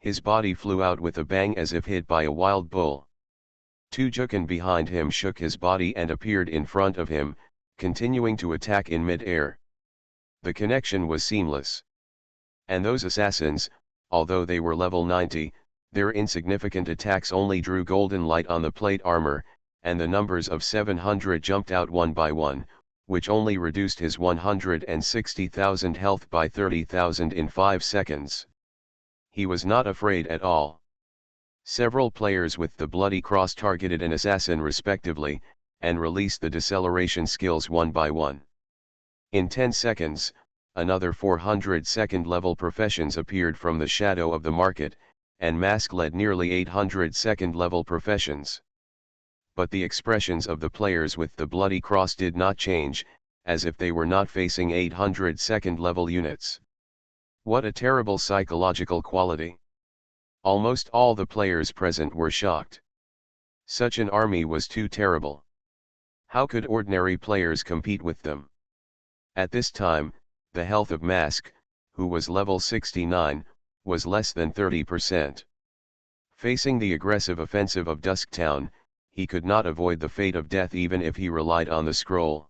His body flew out with a bang as if hit by a wild bull. Tu Jukan behind him shook his body and appeared in front of him, continuing to attack in mid-air. The connection was seamless. And those assassins, although they were level 90, their insignificant attacks only drew golden light on the plate armor, and the numbers of 700 jumped out one by one, which only reduced his 160,000 health by 30,000 in 5 seconds. He was not afraid at all. Several players with the Bloody Cross targeted an assassin respectively, and released the deceleration skills one by one. In 10 seconds, another 400 second-level professions appeared from the shadow of the market, and Mask led nearly 800 second-level professions. But the expressions of the players with the Bloody Cross did not change, as if they were not facing 800 second-level units. What a terrible psychological quality! Almost all the players present were shocked. Such an army was too terrible. How could ordinary players compete with them? At this time, the health of Mask, who was level 69, was less than 30%. Facing the aggressive offensive of Dusktown, he could not avoid the fate of death even if he relied on the scroll.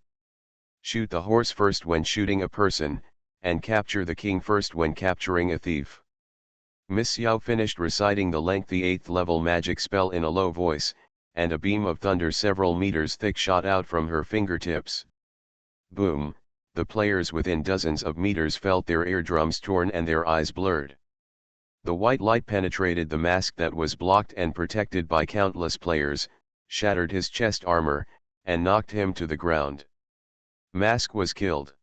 Shoot the horse first when shooting a person, and capture the king first when capturing a thief. Miss Yao finished reciting the lengthy 8th level magic spell in a low voice, and a beam of thunder several meters thick shot out from her fingertips. Boom! The players within dozens of meters felt their eardrums torn and their eyes blurred. The white light penetrated the mask that was blocked and protected by countless players, shattered his chest armor, and knocked him to the ground. Mask was killed.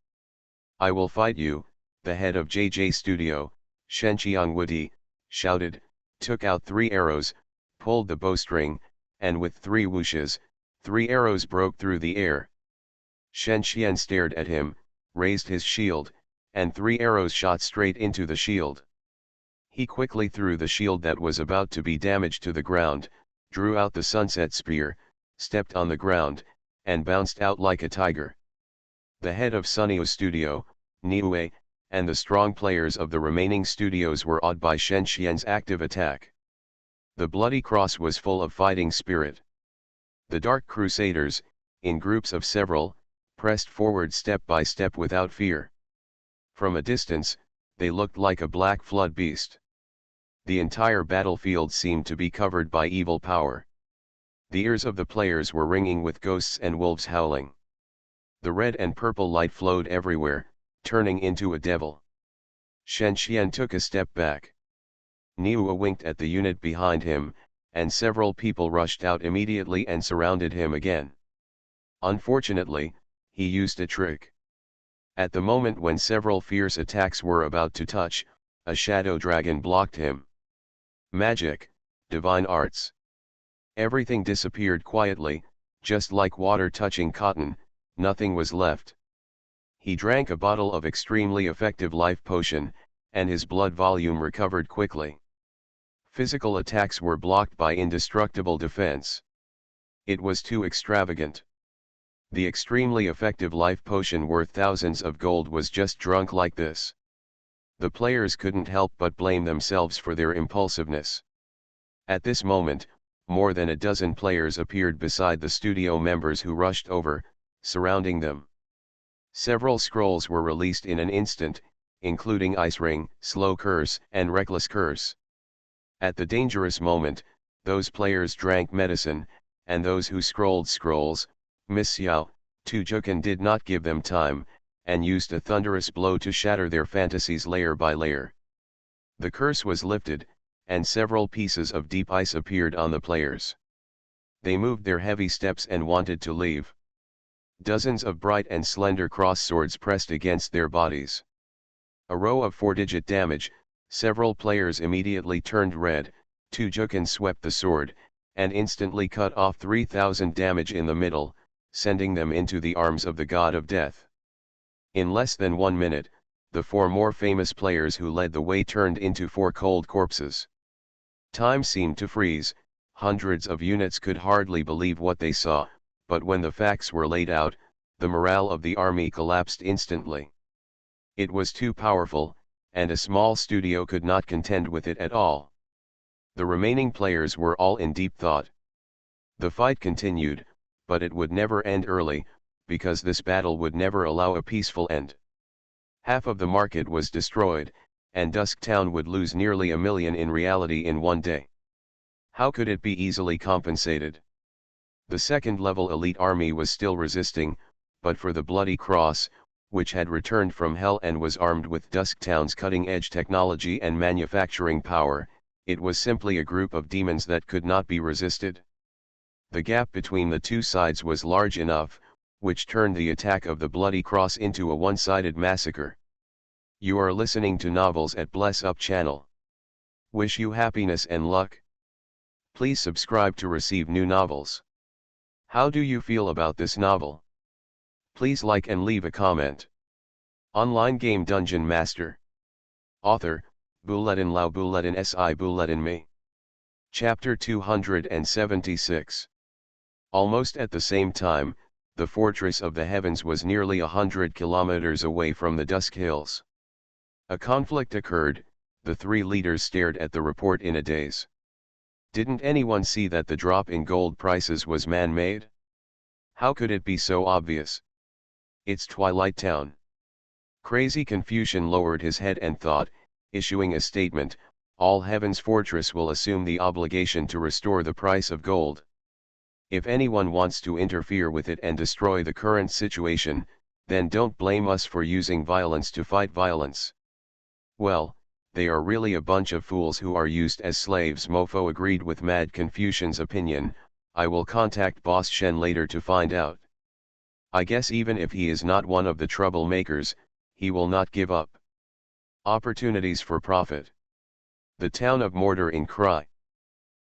"I will fight you," the head of JJ Studio, Shen Qiangwudi, shouted, took out 3 arrows, pulled the bowstring, and with 3 whooshes, 3 arrows broke through the air. Shen Xian stared at him, raised his shield, and 3 arrows shot straight into the shield. He quickly threw the shield that was about to be damaged to the ground, drew out the sunset spear, stepped on the ground, and bounced out like a tiger. The head of Sunny's studio, Niue, and the strong players of the remaining studios were awed by Shen Xian's active attack. The Bloody Cross was full of fighting spirit. The Dark Crusaders, in groups of several, pressed forward step by step without fear. From a distance, they looked like a black flood beast. The entire battlefield seemed to be covered by evil power. The ears of the players were ringing with ghosts and wolves howling. The red and purple light flowed everywhere, turning into a devil. Shen Xian took a step back. Niue winked at the unit behind him, and several people rushed out immediately and surrounded him again. Unfortunately, he used a trick. At the moment when several fierce attacks were about to touch, a shadow dragon blocked him. Magic, divine arts. Everything disappeared quietly, just like water touching cotton, nothing was left. He drank a bottle of extremely effective life potion, and his blood volume recovered quickly. Physical attacks were blocked by indestructible defense. It was too extravagant. The extremely effective life potion worth thousands of gold was just drunk like this. The players couldn't help but blame themselves for their impulsiveness. At this moment, more than a dozen players appeared beside the studio members who rushed over, surrounding them. Several scrolls were released in an instant, including Ice Ring, Slow Curse, and Reckless Curse. At the dangerous moment, those players drank medicine, and those who scrolled scrolls, Miss Xiao, Tujukan did not give them time, and used a thunderous blow to shatter their fantasies layer by layer. The curse was lifted, and several pieces of deep ice appeared on the players. They moved their heavy steps and wanted to leave. Dozens of bright and slender cross swords pressed against their bodies. A row of 4-digit damage, several players immediately turned red. Tujukan swept the sword, and instantly cut off 3,000 damage in the middle, sending them into the arms of the god of death. In less than 1 minute, the 4 more famous players who led the way turned into 4 cold corpses. Time seemed to freeze, hundreds of units could hardly believe what they saw, but when the facts were laid out, the morale of the army collapsed instantly. It was too powerful, and a small studio could not contend with it at all. The remaining players were all in deep thought. The fight continued, but it would never end early, because this battle would never allow a peaceful end. Half of the market was destroyed, and Dusk Town would lose nearly 1 million in reality in one day. How could it be easily compensated? The second-level elite army was still resisting, but for the Bloody Cross, which had returned from Hell and was armed with Dusk Town's cutting-edge technology and manufacturing power, it was simply a group of demons that could not be resisted. The gap between the two sides was large enough, which turned the attack of the Bloody Cross into a one-sided massacre. You are listening to Novels at Bless Up channel. Wish you happiness and luck. Please subscribe to receive new novels. How do you feel about this novel? Please like and leave a comment. Online game Dungeon Master. Author, Buletin Lao Buletin Si Buletin Me. Chapter 276. Almost at the same time, the Fortress of the Heavens was nearly 100 kilometers away from the Dusk Hills. A conflict occurred, the 3 leaders stared at the report in a daze. Didn't anyone see that the drop in gold prices was man-made? How could it be so obvious? It's Twilight Town. Crazy Confucian lowered his head and thought, issuing a statement, all Heaven's Fortress will assume the obligation to restore the price of gold. If anyone wants to interfere with it and destroy the current situation, then don't blame us for using violence to fight violence. Well, they are really a bunch of fools who are used as slaves. Mofo agreed with Mad Confucian's opinion. I will contact Boss Shen later to find out. I guess even if he is not one of the troublemakers, he will not give up. Opportunities for profit. The town of Mordor in Krai.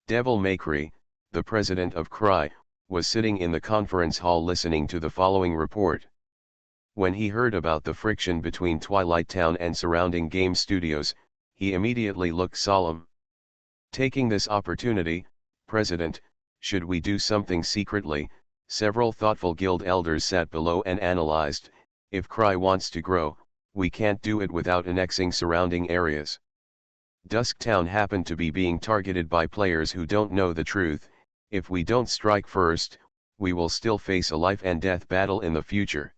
Devil May Cry, the president of Krai, was sitting in the conference hall listening to the following report. When he heard about the friction between Twilight Town and surrounding game studios, he immediately looked solemn. Taking this opportunity, President, should we do something secretly? Several thoughtful guild elders sat below and analyzed. If Cry wants to grow, we can't do it without annexing surrounding areas. Dusktown happened to be being targeted by players who don't know the truth. If we don't strike first, we will still face a life and death battle in the future.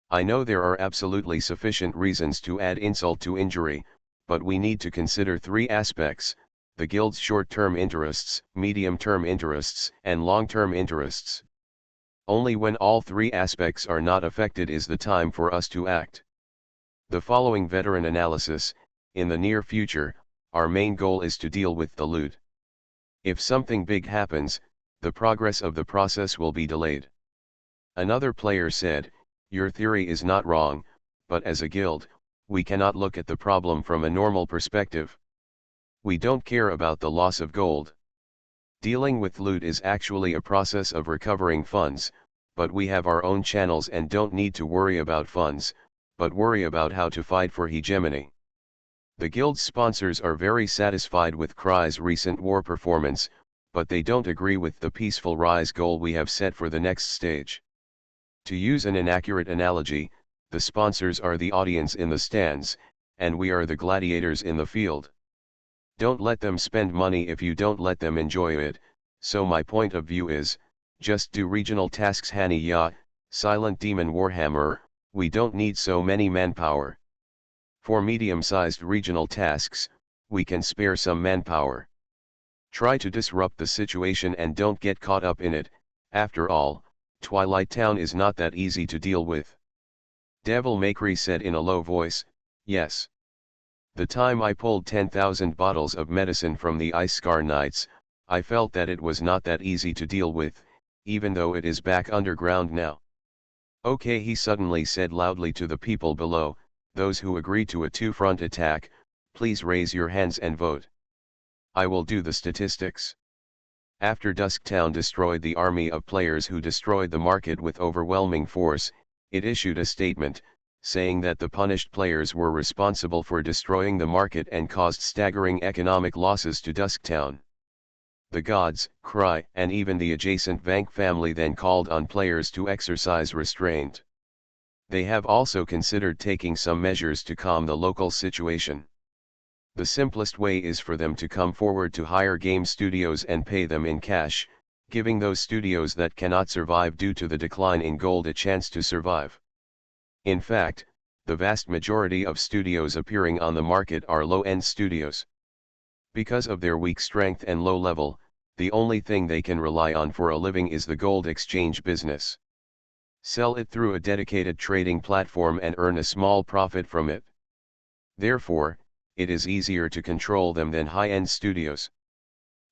I know there are absolutely sufficient reasons to add insult to injury, but we need to consider three aspects: the guild's short-term interests, medium-term interests, and long-term interests. Only when all three aspects are not affected is the time for us to act. The following veteran analysis: in the near future, our main goal is to deal with the loot. If something big happens, the progress of the process will be delayed. Another player said, your theory is not wrong, but as a guild, we cannot look at the problem from a normal perspective. We don't care about the loss of gold. Dealing with loot is actually a process of recovering funds, but we have our own channels and don't need to worry about funds, but worry about how to fight for hegemony. The guild's sponsors are very satisfied with Cry's recent war performance, but they don't agree with the peaceful rise goal we have set for the next stage. To use an inaccurate analogy, the sponsors are the audience in the stands, and we are the gladiators in the field. Don't let them spend money if you don't let them enjoy it, so my point of view is, just do regional tasks. Hani Ya, Silent Demon Warhammer, we don't need so many manpower. For medium-sized regional tasks, we can spare some manpower. Try to disrupt the situation and don't get caught up in it. After all, Twilight Town is not that easy to deal with. Devil Maycree said in a low voice, yes. The time I pulled 10,000 bottles of medicine from the Ice Scar Knights, I felt that it was not that easy to deal with, even though it is back underground now. Okay, he suddenly said loudly to the people below, those who agree to a two-front attack, please raise your hands and vote. I will do the statistics. After Dusktown destroyed the army of players who destroyed the market with overwhelming force, it issued a statement, saying that the punished players were responsible for destroying the market and caused staggering economic losses to Dusktown. The gods, Cry, and even the adjacent Vank family then called on players to exercise restraint. They have also considered taking some measures to calm the local situation. The simplest way is for them to come forward to hire game studios and pay them in cash, giving those studios that cannot survive due to the decline in gold a chance to survive. In fact, the vast majority of studios appearing on the market are low-end studios. Because of their weak strength and low level, the only thing they can rely on for a living is the gold exchange business. Sell it through a dedicated trading platform and earn a small profit from it. Therefore, it is easier to control them than high-end studios.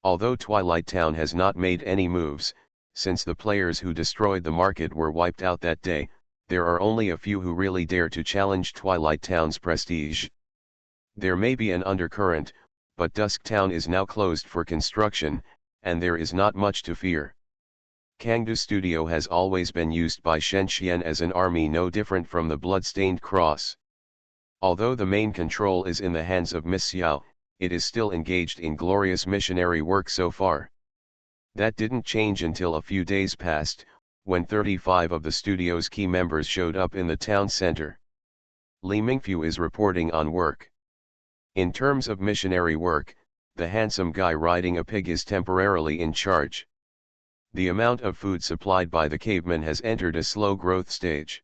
Although Twilight Town has not made any moves, since the players who destroyed the market were wiped out that day, there are only a few who really dare to challenge Twilight Town's prestige. There may be an undercurrent, but Dusktown is now closed for construction, and there is not much to fear. Kangdu Studio has always been used by Shen Xian as an army no different from the Bloodstained Cross. Although the main control is in the hands of Miss Xiao, it is still engaged in glorious missionary work so far. That didn't change until a few days passed, when 35 of the studio's key members showed up in the town center. Li Mingfu is reporting on work. In terms of missionary work, the handsome guy riding a pig is temporarily in charge. The amount of food supplied by the cavemen has entered a slow growth stage.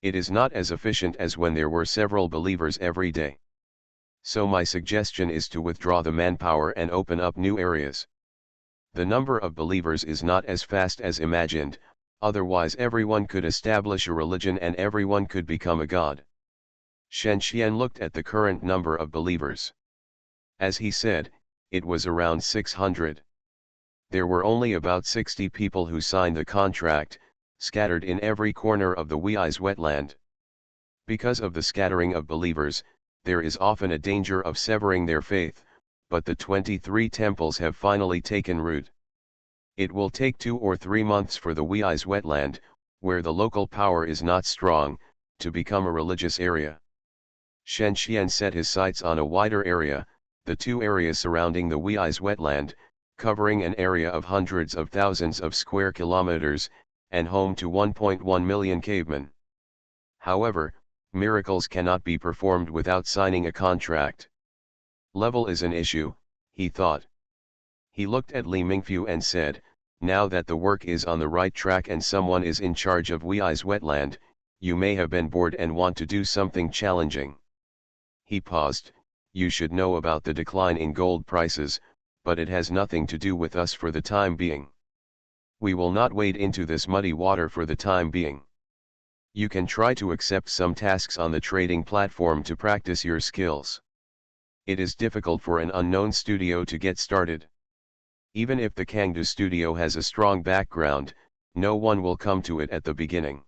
It is not as efficient as when there were several believers every day. So my suggestion is to withdraw the manpower and open up new areas. The number of believers is not as fast as imagined, otherwise everyone could establish a religion and everyone could become a god. Shen Xian looked at the current number of believers. As he said, it was around 600. There were only about 60 people who signed the contract, scattered in every corner of the Wei's wetland. Because of the scattering of believers, there is often a danger of severing their faith, but the 23 temples have finally taken root. It will take 2 or 3 months for the Wei's wetland, where the local power is not strong, to become a religious area. Shen Xian set his sights on a wider area, the 2 areas surrounding the Wei's wetland, covering an area of hundreds of thousands of square kilometers, and home to 1.1 million cavemen. However, miracles cannot be performed without signing a contract. Level is an issue, he thought. He looked at Li Mingfu and said, now that the work is on the right track and someone is in charge of Wei's wetland, you may have been bored and want to do something challenging. He paused, you should know about the decline in gold prices, but it has nothing to do with us for the time being. We will not wade into this muddy water for the time being. You can try to accept some tasks on the trading platform to practice your skills. It is difficult for an unknown studio to get started. Even if the Kangdu studio has a strong background, no one will come to it at the beginning.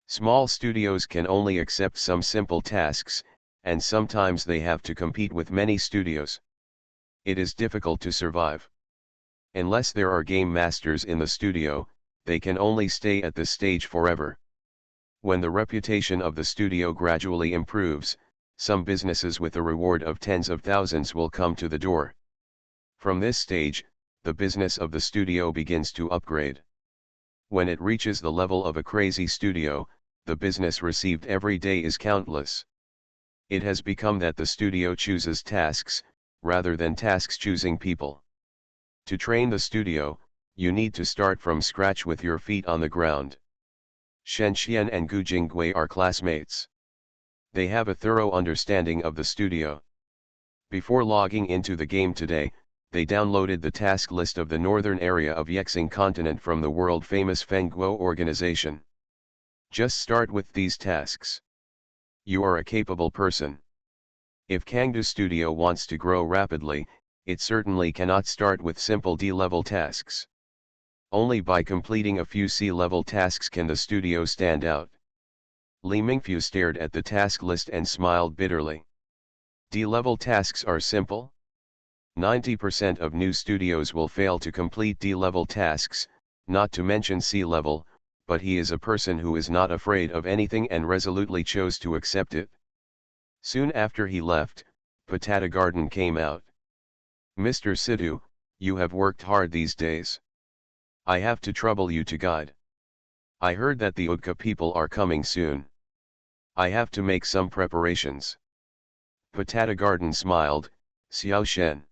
Small studios can only accept some simple tasks, and sometimes they have to compete with many studios. It is difficult to survive. Unless there are game masters in the studio, they can only stay at this stage forever. When the reputation of the studio gradually improves, some businesses with a reward of tens of thousands will come to the door. From this stage, the business of the studio begins to upgrade. When it reaches the level of a crazy studio, the business received every day is countless. It has become that the studio chooses tasks, rather than tasks choosing people. To train the studio, you need to start from scratch with your feet on the ground. Shen Xian and Gu Jingui are classmates. They have a thorough understanding of the studio. Before logging into the game today, they downloaded the task list of the northern area of Yexing continent from the world-famous Fengguo organization. Just start with these tasks. You are a capable person. If Kangdu Studio wants to grow rapidly, it certainly cannot start with simple D-level tasks. Only by completing a few C-level tasks can the studio stand out. Li Mingfu stared at the task list and smiled bitterly. D-level tasks are simple. 90% of new studios will fail to complete D-level tasks, not to mention C-level, but he is a person who is not afraid of anything and resolutely chose to accept it. Soon after he left, Patatagarden came out. Mr. Sidhu, you have worked hard these days. I have to trouble you to guide. I heard that the Udka people are coming soon. I have to make some preparations. Patatagarden smiled, Xiao Shen.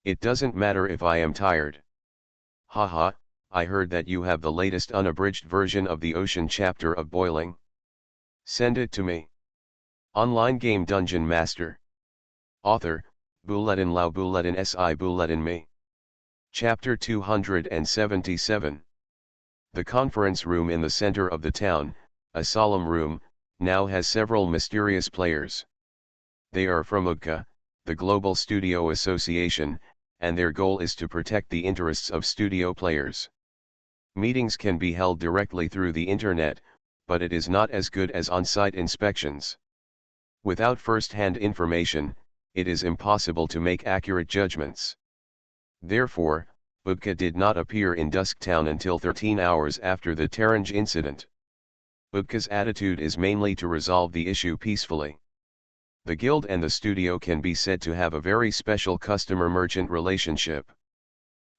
It doesn't matter if I am tired. Haha, I heard that you have the latest unabridged version of the Ocean chapter of Boiling. Send it to me. Online game DungeonMaster. Author, Bulletin Lao Bulletin Si Bulletin Me. Chapter 277. The conference room in the center of the town, a solemn room, now has several mysterious players. They are from UGCA, the Global Studio Association, and their goal is to protect the interests of studio players. Meetings can be held directly through the internet, but it is not as good as on-site inspections. Without first-hand information, it is impossible to make accurate judgments. Therefore, UGCA did not appear in Dusktown until 13 hours after the Taranj incident. UGCA's attitude is mainly to resolve the issue peacefully. The guild and the studio can be said to have a very special customer-merchant relationship.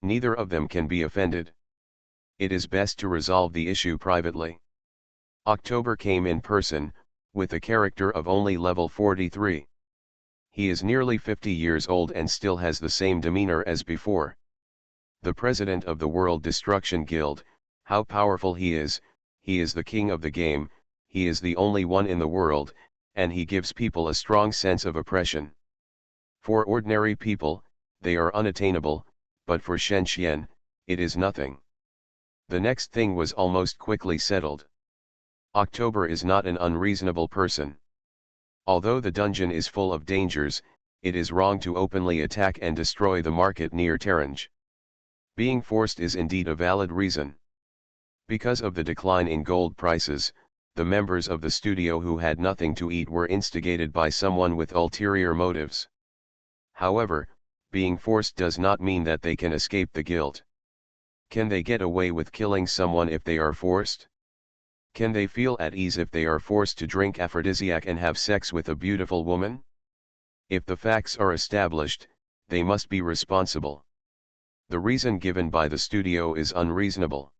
Neither of them can be offended. It is best to resolve the issue privately. October came in person, with a character of only level 43. He is nearly 50 years old and still has the same demeanor as before. The president of the World Destruction Guild, how powerful he is the king of the game, he is the only one in the world, and he gives people a strong sense of oppression. For ordinary people, they are unattainable, but for Shen Xian, it is nothing. The next thing was almost quickly settled. October is not an unreasonable person. Although the dungeon is full of dangers, it is wrong to openly attack and destroy the market near Taranj. Being forced is indeed a valid reason. Because of the decline in gold prices, the members of the studio who had nothing to eat were instigated by someone with ulterior motives. However, being forced does not mean that they can escape the guilt. Can they get away with killing someone if they are forced? Can they feel at ease if they are forced to drink aphrodisiac and have sex with a beautiful woman? If the facts are established, they must be responsible. The reason given by the studio is unreasonable.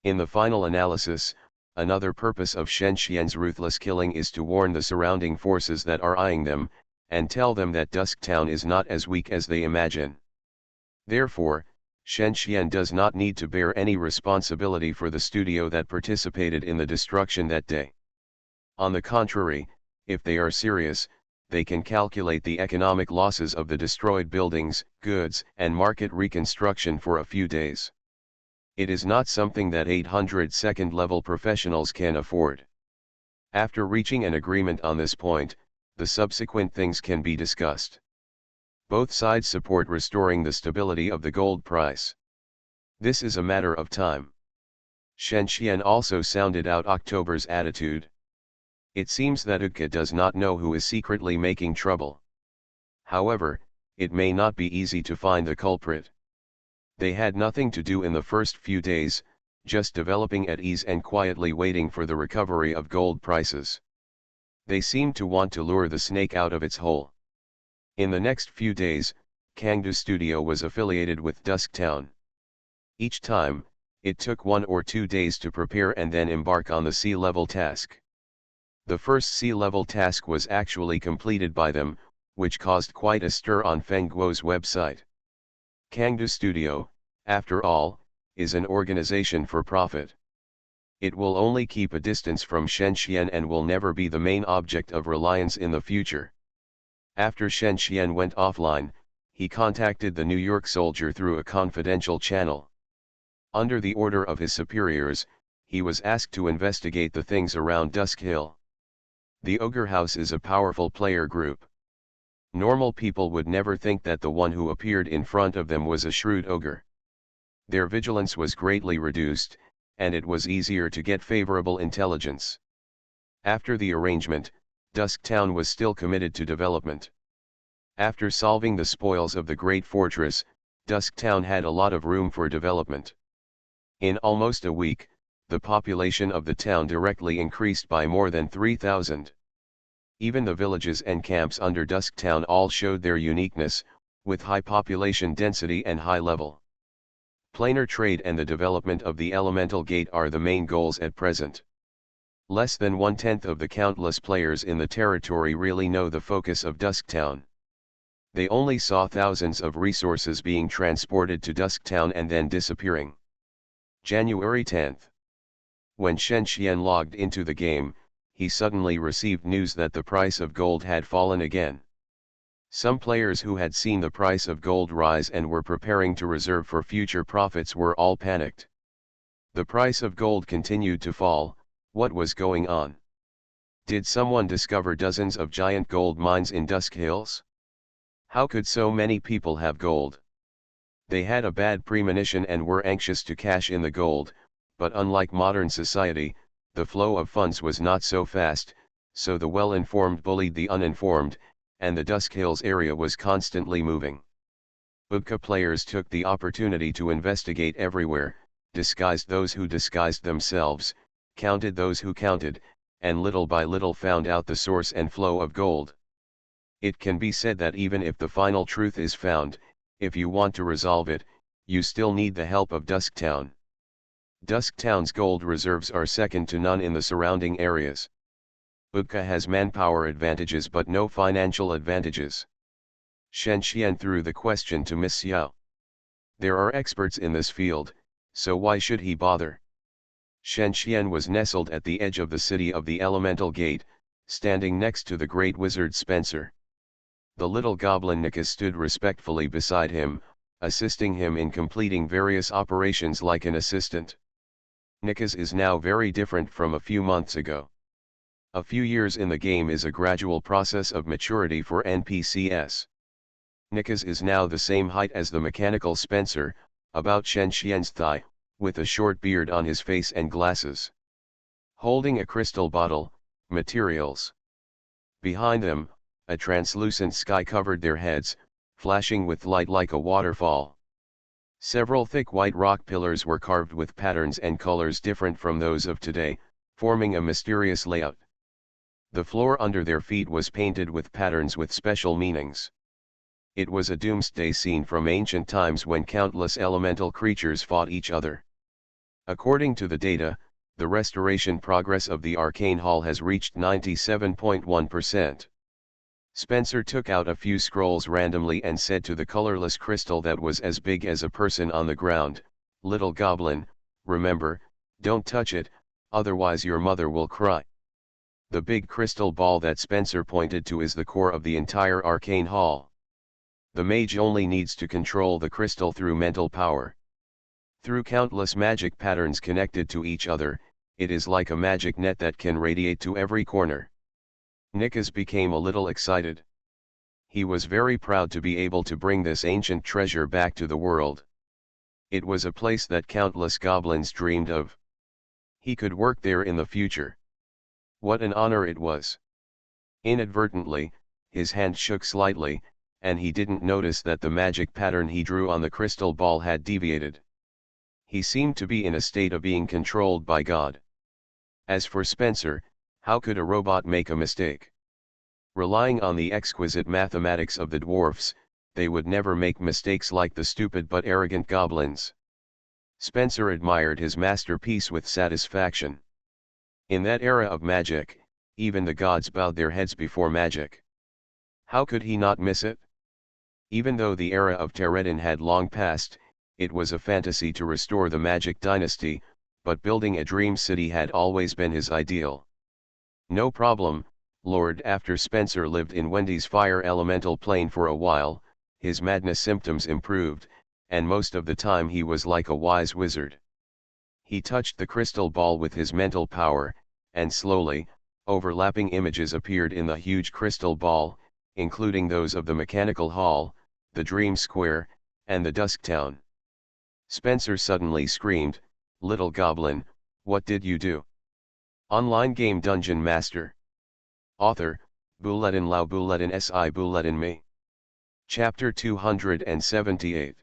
In the final analysis, another purpose of Shen Xian's ruthless killing is to warn the surrounding forces that are eyeing them, and tell them that Dusktown is not as weak as they imagine. Therefore, Shen Xian does not need to bear any responsibility for the studio that participated in the destruction that day. On the contrary, if they are serious, they can calculate the economic losses of the destroyed buildings, goods, and market reconstruction for a few days. It is not something that 802nd level professionals can afford. After reaching an agreement on this point, the subsequent things can be discussed. Both sides support restoring the stability of the gold price. This is a matter of time. Shen Xian also sounded out October's attitude. It seems that Uka does not know who is secretly making trouble. However, it may not be easy to find the culprit. They had nothing to do in the first few days, just developing at ease and quietly waiting for the recovery of gold prices. They seemed to want to lure the snake out of its hole. In the next few days, Kangdu Studio was affiliated with Dusktown. Each time, it took 1 or 2 days to prepare and then embark on the sea-level task. The first sea-level task was actually completed by them, which caused quite a stir on Feng Guo's website. Kangdu Studio, after all, is an organization for profit. It will only keep a distance from Shen Xian and will never be the main object of reliance in the future. After Shen Xian went offline, he contacted the New York soldier through a confidential channel. Under the order of his superiors, he was asked to investigate the things around Dusk Hill. The Ogre House is a powerful player group. Normal people would never think that the one who appeared in front of them was a shrewd ogre. Their vigilance was greatly reduced, and it was easier to get favorable intelligence. After the arrangement, Dusktown was still committed to development. After solving the spoils of the Great Fortress, Dusktown had a lot of room for development. In almost a week, the population of the town directly increased by more than 3,000. Even the villages and camps under Dusktown all showed their uniqueness, with high population density and high level. Planar trade and the development of the elemental gate are the main goals at present. Less than 1/10 of the countless players in the territory really know the focus of Dusktown. They only saw thousands of resources being transported to Dusktown and then disappearing. January 10th. When Shen Xian logged into the game, he suddenly received news that the price of gold had fallen again. Some players who had seen the price of gold rise and were preparing to reserve for future profits were all panicked. The price of gold continued to fall. What was going on? Did someone discover dozens of giant gold mines in Dusk Hills? How could so many people have gold? They had a bad premonition and were anxious to cash in the gold, but unlike modern society, the flow of funds was not so fast, so the well-informed bullied the uninformed, and the Dusk Hills area was constantly moving. Ubka players took the opportunity to investigate everywhere, disguised those who disguised themselves, counted those who counted, and little by little found out the source and flow of gold. It can be said that even if the final truth is found, if you want to resolve it, you still need the help of Dusktown. Dusktown's gold reserves are second to none in the surrounding areas. Ubka has manpower advantages but no financial advantages. Shen Xian threw the question to Miss Xiao. There are experts in this field, so why should he bother? Shen Xian was nestled at the edge of the city of the Elemental Gate, standing next to the great wizard Spencer. The little goblin Nika stood respectfully beside him, assisting him in completing various operations like an assistant. Nika's is now very different from a few months ago. A few years in the game is a gradual process of maturity for NPCs. Nika's is now the same height as the mechanical Spencer, about Shen Xian's thigh, with a short beard on his face and glasses. Holding a crystal bottle, materials. Behind them, a translucent sky covered their heads, flashing with light like a waterfall. Several thick white rock pillars were carved with patterns and colors different from those of today, forming a mysterious layout. The floor under their feet was painted with patterns with special meanings. It was a doomsday scene from ancient times when countless elemental creatures fought each other. According to the data, the restoration progress of the arcane hall has reached 97.1%. Spencer took out a few scrolls randomly and said to the colorless crystal that was as big as a person on the ground, "Little goblin, remember, don't touch it, otherwise your mother will cry." The big crystal ball that Spencer pointed to is the core of the entire arcane hall. The mage only needs to control the crystal through mental power. Through countless magic patterns connected to each other, it is like a magic net that can radiate to every corner. Nikas became a little excited. He was very proud to be able to bring this ancient treasure back to the world. It was a place that countless goblins dreamed of. He could work there in the future. What an honor it was. Inadvertently, his hand shook slightly, and he didn't notice that the magic pattern he drew on the crystal ball had deviated. He seemed to be in a state of being controlled by God. As for Spencer, how could a robot make a mistake? Relying on the exquisite mathematics of the dwarfs, they would never make mistakes like the stupid but arrogant goblins. Spencer admired his masterpiece with satisfaction. In that era of magic, even the gods bowed their heads before magic. How could he not miss it? Even though the era of Teredin had long passed, it was a fantasy to restore the magic dynasty, but building a dream city had always been his ideal. "No problem, Lord." After Spencer lived in Wendy's fire elemental plane for a while, his madness symptoms improved, and most of the time he was like a wise wizard. He touched the crystal ball with his mental power, and slowly, overlapping images appeared in the huge crystal ball, including those of the mechanical hall, the dream square, and the dusk town. Spencer suddenly screamed, "Little goblin, what did you do?" Online game DungeonMaster. Author, Bulletin Lau Bulletin Si Bulletin Me. Chapter 278.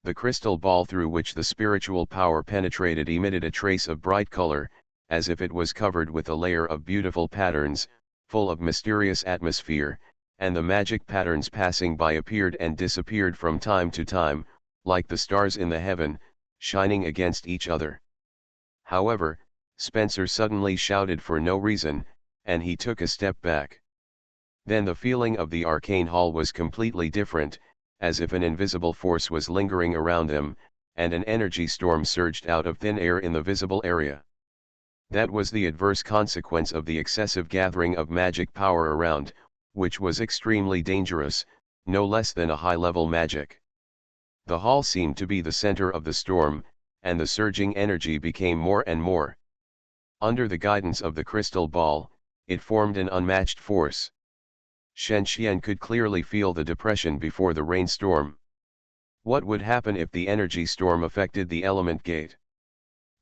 The crystal ball through which the spiritual power penetrated emitted a trace of bright color, as if it was covered with a layer of beautiful patterns, full of mysterious atmosphere, and the magic patterns passing by appeared and disappeared from time to time, like the stars in the heaven, shining against each other. However, Spencer suddenly shouted for no reason, and he took a step back. Then the feeling of the arcane hall was completely different, as if an invisible force was lingering around them, and an energy storm surged out of thin air in the visible area. That was the adverse consequence of the excessive gathering of magic power around, which was extremely dangerous, no less than a high-level magic. The hall seemed to be the center of the storm, and the surging energy became more and more. Under the guidance of the crystal ball, it formed an unmatched force. Shen Xian could clearly feel the depression before the rainstorm. What would happen if the energy storm affected the element gate?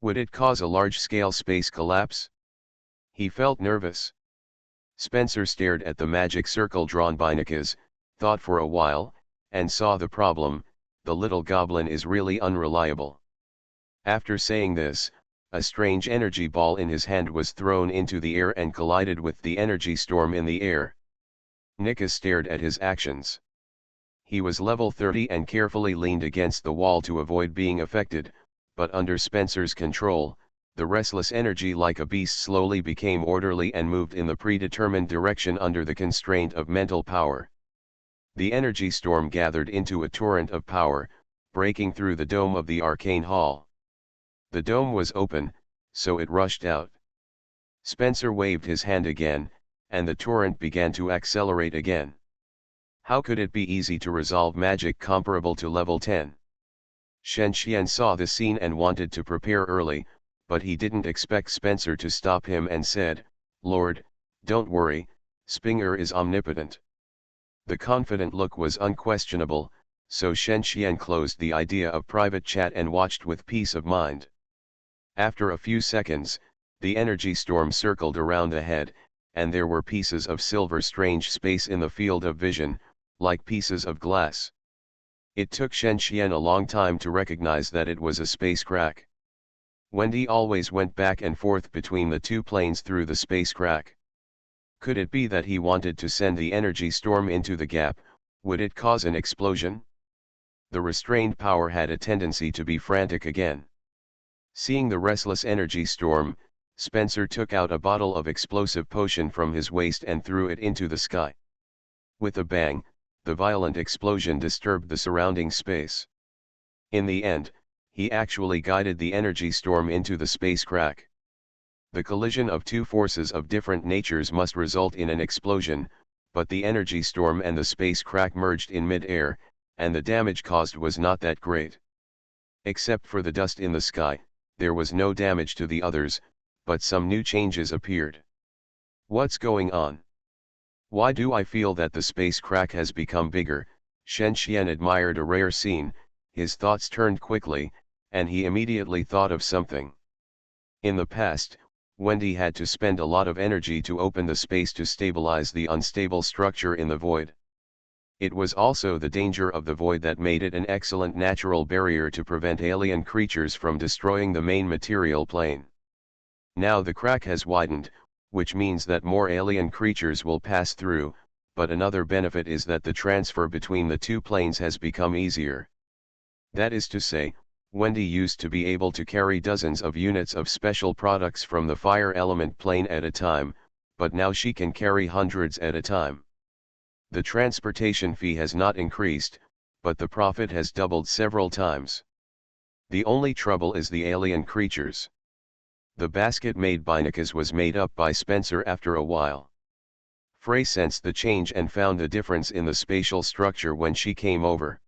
Would it cause a large-scale space collapse? He felt nervous. Spencer stared at the magic circle drawn by Nikas, thought for a while, and saw the problem: the little goblin is really unreliable. After saying this, a strange energy ball in his hand was thrown into the air and collided with the energy storm in the air. Nikas stared at his actions. He was level 30 and carefully leaned against the wall to avoid being affected, but under Spencer's control, the restless energy like a beast slowly became orderly and moved in the predetermined direction under the constraint of mental power. The energy storm gathered into a torrent of power, breaking through the dome of the arcane hall. The dome was open, so it rushed out. Spencer waved his hand again, and the torrent began to accelerate again. How could it be easy to resolve magic comparable to level 10? Shen Xian saw the scene and wanted to prepare early, but he didn't expect Spencer to stop him and said, "Lord, don't worry, Spinger is omnipotent." The confident look was unquestionable, so Shen Xian closed the idea of private chat and watched with peace of mind. After a few seconds, the energy storm circled around ahead, and there were pieces of silver strange space in the field of vision, like pieces of glass. It took Shen Xian a long time to recognize that it was a space crack. Wendy always went back and forth between the two planes through the space crack. Could it be that he wanted to send the energy storm into the gap? Would it cause an explosion? The restrained power had a tendency to be frantic again. Seeing the restless energy storm, Spencer took out a bottle of explosive potion from his waist and threw it into the sky. With a bang, the violent explosion disturbed the surrounding space. In the end, he actually guided the energy storm into the space crack. The collision of two forces of different natures must result in an explosion, but the energy storm and the space crack merged in mid-air, and the damage caused was not that great. Except for the dust in the sky, there was no damage to the others, but some new changes appeared. What's going on? Why do I feel that the space crack has become bigger? Shen Xian admired a rare scene. His thoughts turned quickly, and he immediately thought of something. In the past, Wendy had to spend a lot of energy to open the space to stabilize the unstable structure in the void. It was also the danger of the void that made it an excellent natural barrier to prevent alien creatures from destroying the main material plane. Now the crack has widened, which means that more alien creatures will pass through, but another benefit is that the transfer between the two planes has become easier. That is to say, Wendy used to be able to carry dozens of units of special products from the fire element plane at a time, but now she can carry hundreds at a time. The transportation fee has not increased, but the profit has doubled several times. The only trouble is the alien creatures. The basket made by Nikas was made up by Spencer after a while. Frey sensed the change and found a difference in the spatial structure when she came over.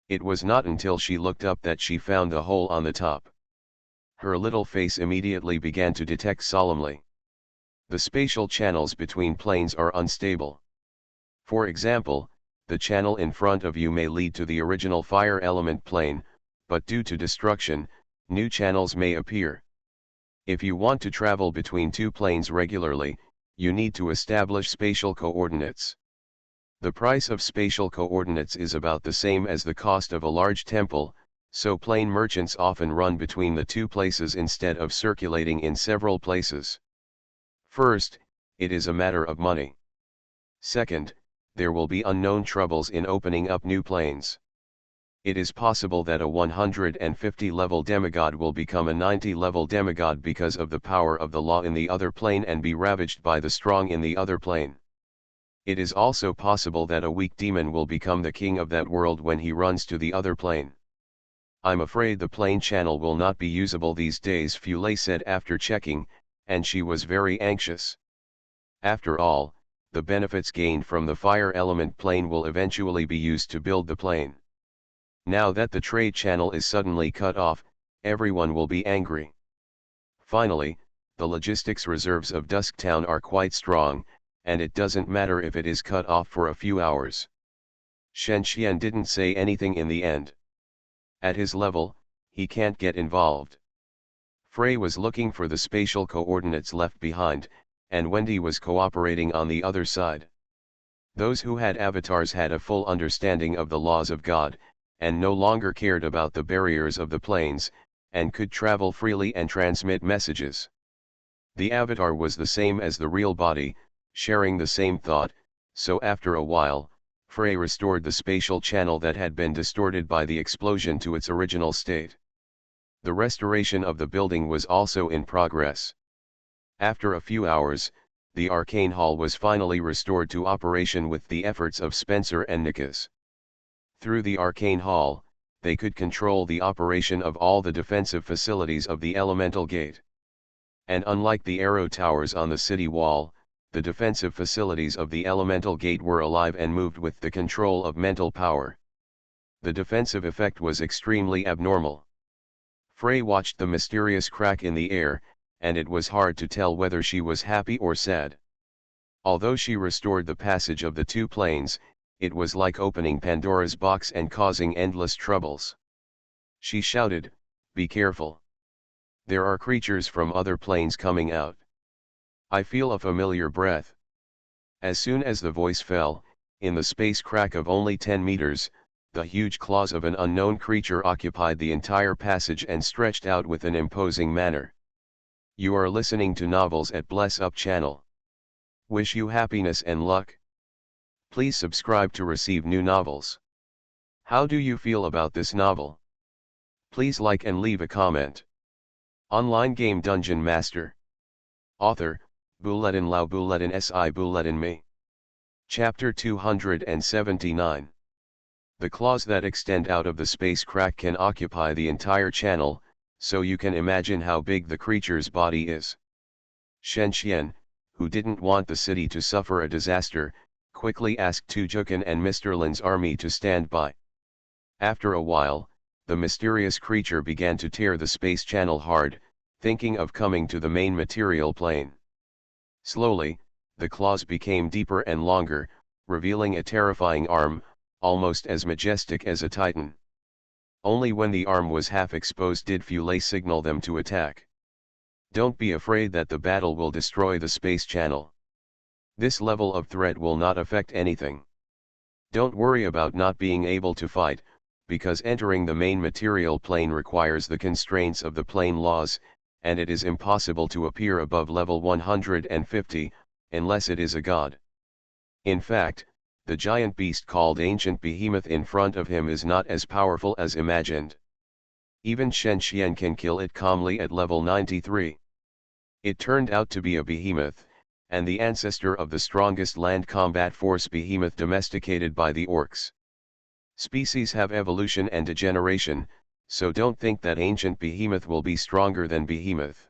It was not until she looked up that she found the hole on the top. Her little face immediately began to detect solemnly. The spatial channels between planes are unstable. For example, the channel in front of you may lead to the original fire element plane, but due to destruction, new channels may appear. If you want to travel between two planes regularly, you need to establish spatial coordinates. The price of spatial coordinates is about the same as the cost of a large temple, so plane merchants often run between the two places instead of circulating in several places. First, it is a matter of money. Second, there will be unknown troubles in opening up new planes. It is possible that a 150-level demigod will become a 90-level demigod because of the power of the law in the other plane and be ravaged by the strong in the other plane. It is also possible that a weak demon will become the king of that world when he runs to the other plane. I'm afraid the plane channel will not be usable these days, Fulay said after checking, and she was very anxious. After all, the benefits gained from the fire element plane will eventually be used to build the plane. Now that the trade channel is suddenly cut off, everyone will be angry. Finally, the logistics reserves of Dusktown are quite strong, and it doesn't matter if it is cut off for a few hours. Shen Xian didn't say anything in the end. At his level, he can't get involved. Frey was looking for the spatial coordinates left behind, and Wendy was cooperating on the other side. Those who had avatars had a full understanding of the laws of God, and no longer cared about the barriers of the planes, and could travel freely and transmit messages. The avatar was the same as the real body, sharing the same thought, so after a while, Frey restored the spatial channel that had been distorted by the explosion to its original state. The restoration of the building was also in progress. After a few hours, the arcane hall was finally restored to operation with the efforts of Spencer and Nikas. Through the arcane hall, they could control the operation of all the defensive facilities of the elemental gate. And unlike the arrow towers on the city wall, the defensive facilities of the elemental gate were alive and moved with the control of mental power. The defensive effect was extremely abnormal. Frey watched the mysterious crack in the air, and it was hard to tell whether she was happy or sad. Although she restored the passage of the two planes, it was like opening Pandora's box and causing endless troubles. She shouted, "Be careful! There are creatures from other planes coming out. I feel a familiar breath." As soon as the voice fell, in the space crack of only 10 meters, the huge claws of an unknown creature occupied the entire passage and stretched out with an imposing manner. You are listening to Novels at Bless Up channel. Wish you happiness and luck. Please subscribe to receive new novels. How do you feel about this novel? Please like and leave a comment. Online game Dungeon Master. Author, Bulletin Lau Bulletin Si Bulletin Me. Chapter 279. The claws that extend out of the space crack can occupy the entire channel, so you can imagine how big the creature's body is. Shen Xian, who didn't want the city to suffer a disaster, quickly asked Tu Jukan and Mr. Lin's army to stand by. After a while, the mysterious creature began to tear the space channel hard, thinking of coming to the main material plane. Slowly, the claws became deeper and longer, revealing a terrifying arm, almost as majestic as a titan. Only when the arm was half exposed did Fulay signal them to attack. Don't be afraid that the battle will destroy the space channel. This level of threat will not affect anything. Don't worry about not being able to fight, because entering the main material plane requires the constraints of the plane laws, and it is impossible to appear above level 150, unless it is a god. In fact, the giant beast called Ancient Behemoth in front of him is not as powerful as imagined. Even Shen Xian can kill it calmly at level 93. It turned out to be a behemoth, and the ancestor of the strongest land combat force behemoth domesticated by the orcs. Species have evolution and degeneration, so don't think that Ancient Behemoth will be stronger than Behemoth.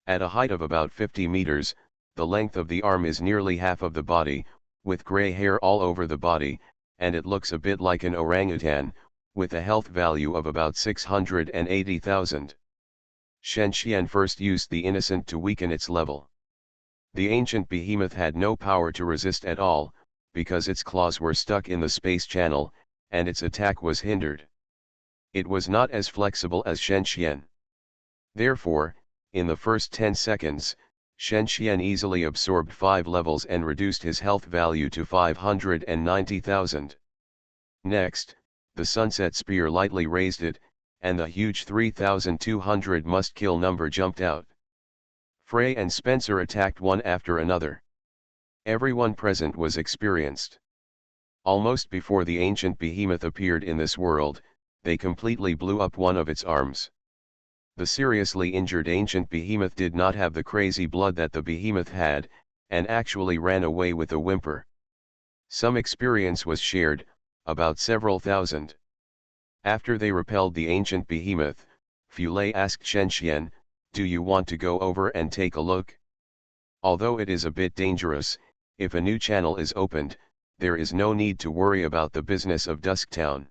At a height of about 50 meters, the length of the arm is nearly half of the body, with gray hair all over the body, and it looks a bit like an orangutan, with a health value of about 680,000. Shen Xian first used the innocent to weaken its level. The ancient behemoth had no power to resist at all, because its claws were stuck in the space channel, and its attack was hindered. It was not as flexible as Shen Xian. Therefore, in the first 10 seconds, Shen Xian easily absorbed 5 levels and reduced his health value to 590,000. Next, the Sunset Spear lightly raised it, and the huge 3,200 must-kill number jumped out. Frey and Spencer attacked one after another. Everyone present was experienced. Almost before the ancient behemoth appeared in this world, they completely blew up one of its arms. The seriously injured ancient behemoth did not have the crazy blood that the behemoth had, and actually ran away with a whimper. Some experience was shared, about several thousand. After they repelled the ancient behemoth, Fulay asked Shen Xian, "Do you want to go over and take a look? Although it is a bit dangerous, if a new channel is opened, there is no need to worry about the business of Dusktown."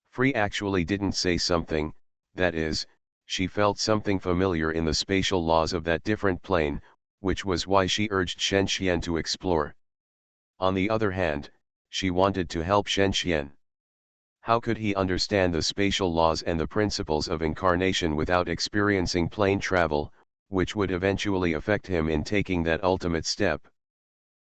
Free actually didn't say something, that is, she felt something familiar in the spatial laws of that different plane, which was why she urged Shen Xian to explore. On the other hand, she wanted to help Shen Xian. How could he understand the spatial laws and the principles of incarnation without experiencing plane travel, which would eventually affect him in taking that ultimate step?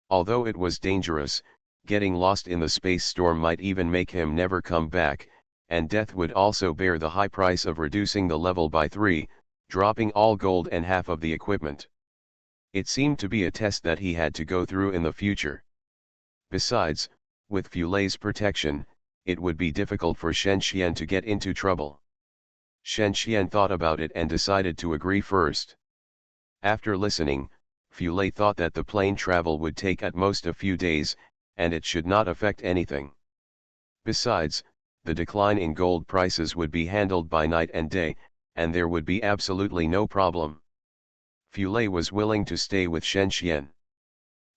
Although it was dangerous, getting lost in the space storm might even make him never come back, and death would also bear the high price of reducing the level by 3, dropping all gold and half of the equipment. It seemed to be a test that he had to go through in the future. Besides, with Fulay's protection, it would be difficult for Shen Xian to get into trouble. Shen Xian thought about it and decided to agree first. After listening, Fulay thought that the plane travel would take at most a few days, and it should not affect anything. Besides, the decline in gold prices would be handled by night and day, and there would be absolutely no problem. Fulay was willing to stay with Shen Xian.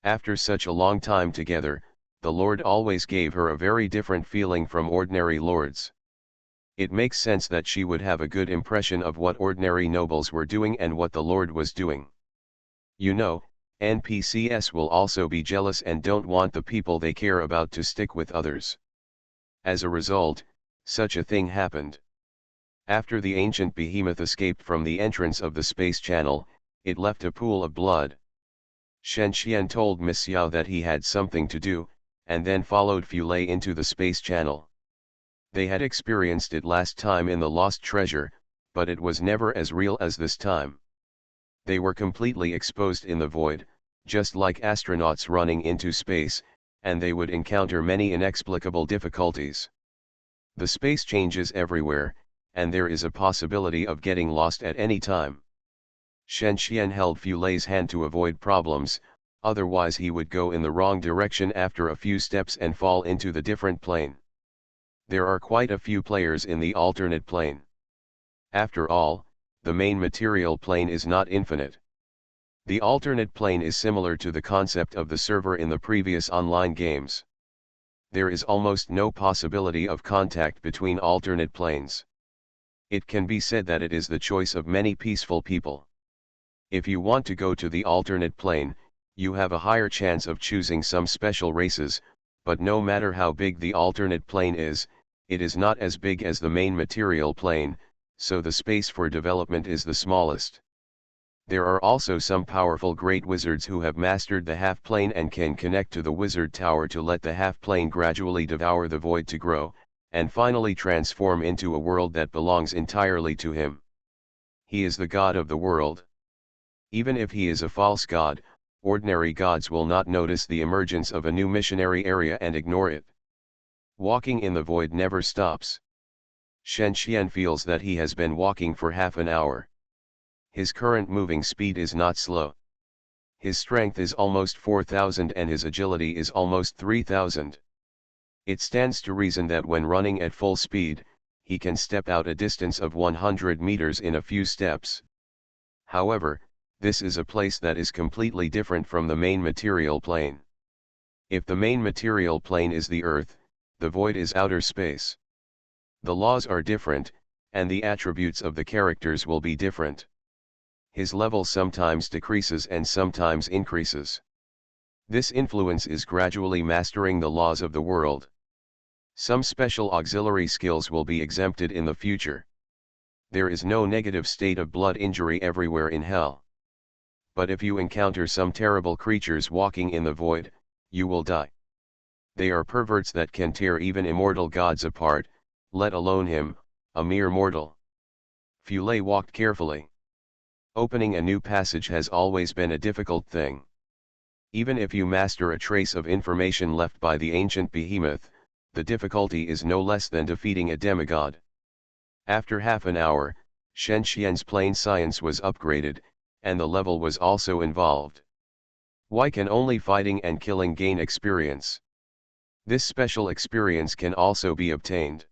After such a long time together, the Lord always gave her a very different feeling from ordinary lords. It makes sense that she would have a good impression of what ordinary nobles were doing and what the Lord was doing. You know, NPCs will also be jealous and don't want the people they care about to stick with others. As a result, such a thing happened. After the ancient behemoth escaped from the entrance of the space channel, it left a pool of blood. Shen Xian told Miss Xiao that he had something to do, and then followed Fulay into the space channel. They had experienced it last time in the Lost Treasure, but it was never as real as this time. They were completely exposed in the void, just like astronauts running into space, and they would encounter many inexplicable difficulties. The space changes everywhere, and there is a possibility of getting lost at any time. Shen Xian held Fu Lei's hand to avoid problems, otherwise he would go in the wrong direction after a few steps and fall into the different plane. There are quite a few players in the alternate plane. After all, the main material plane is not infinite. The alternate plane is similar to the concept of the server in the previous online games. There is almost no possibility of contact between alternate planes. It can be said that it is the choice of many peaceful people. If you want to go to the alternate plane, you have a higher chance of choosing some special races, but no matter how big the alternate plane is, it is not as big as the main material plane, so the space for development is the smallest. There are also some powerful great wizards who have mastered the half-plane and can connect to the wizard tower to let the half-plane gradually devour the void to grow, and finally transform into a world that belongs entirely to him. He is the god of the world. Even if he is a false god, ordinary gods will not notice the emergence of a new missionary area and ignore it. Walking in the void never stops. Shen Xian feels that he has been walking for half an hour. His current moving speed is not slow. His strength is almost 4,000 and his agility is almost 3,000. It stands to reason that when running at full speed, he can step out a distance of 100 meters in a few steps. However, this is a place that is completely different from the main material plane. If the main material plane is the Earth, the void is outer space. The laws are different, and the attributes of the characters will be different. His level sometimes decreases and sometimes increases. This influence is gradually mastering the laws of the world. Some special auxiliary skills will be exempted in the future. There is no negative state of blood injury everywhere in hell. But if you encounter some terrible creatures walking in the void, you will die. They are perverts that can tear even immortal gods apart, let alone him, a mere mortal. Fu Lei walked carefully. Opening a new passage has always been a difficult thing. Even if you master a trace of information left by the ancient behemoth, the difficulty is no less than defeating a demigod. After half an hour, Shen Xian's plane science was upgraded, and the level was also involved. Why can only fighting and killing gain experience? This special experience can also be obtained.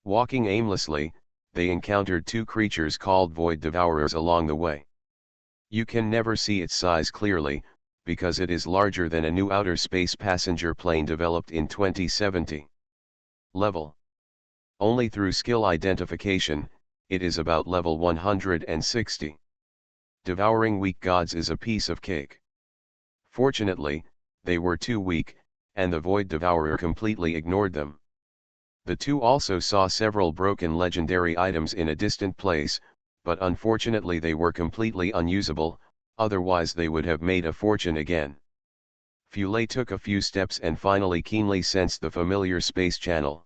Walking aimlessly, they encountered two creatures called Void Devourers along the way. You can never see its size clearly, because it is larger than a new outer space passenger plane developed in 2070. Level. Only through skill identification, it is about level 160. Devouring weak gods is a piece of cake. Fortunately, they were too weak, and the Void Devourer completely ignored them. The two also saw several broken legendary items in a distant place, but unfortunately they were completely unusable, otherwise they would have made a fortune again. Fu Lei took a few steps and finally keenly sensed the familiar space channel.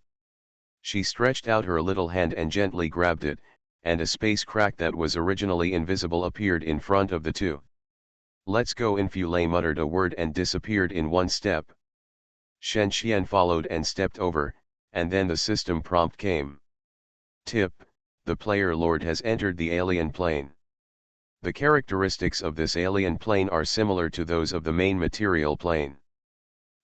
She stretched out her little hand and gently grabbed it, and a space crack that was originally invisible appeared in front of the two. "Let's go in." Fu Lei muttered a word and disappeared in one step. Shen Xian followed and stepped over, and then the system prompt came. Tip: the player lord has entered the alien plane. The characteristics of this alien plane are similar to those of the main material plane.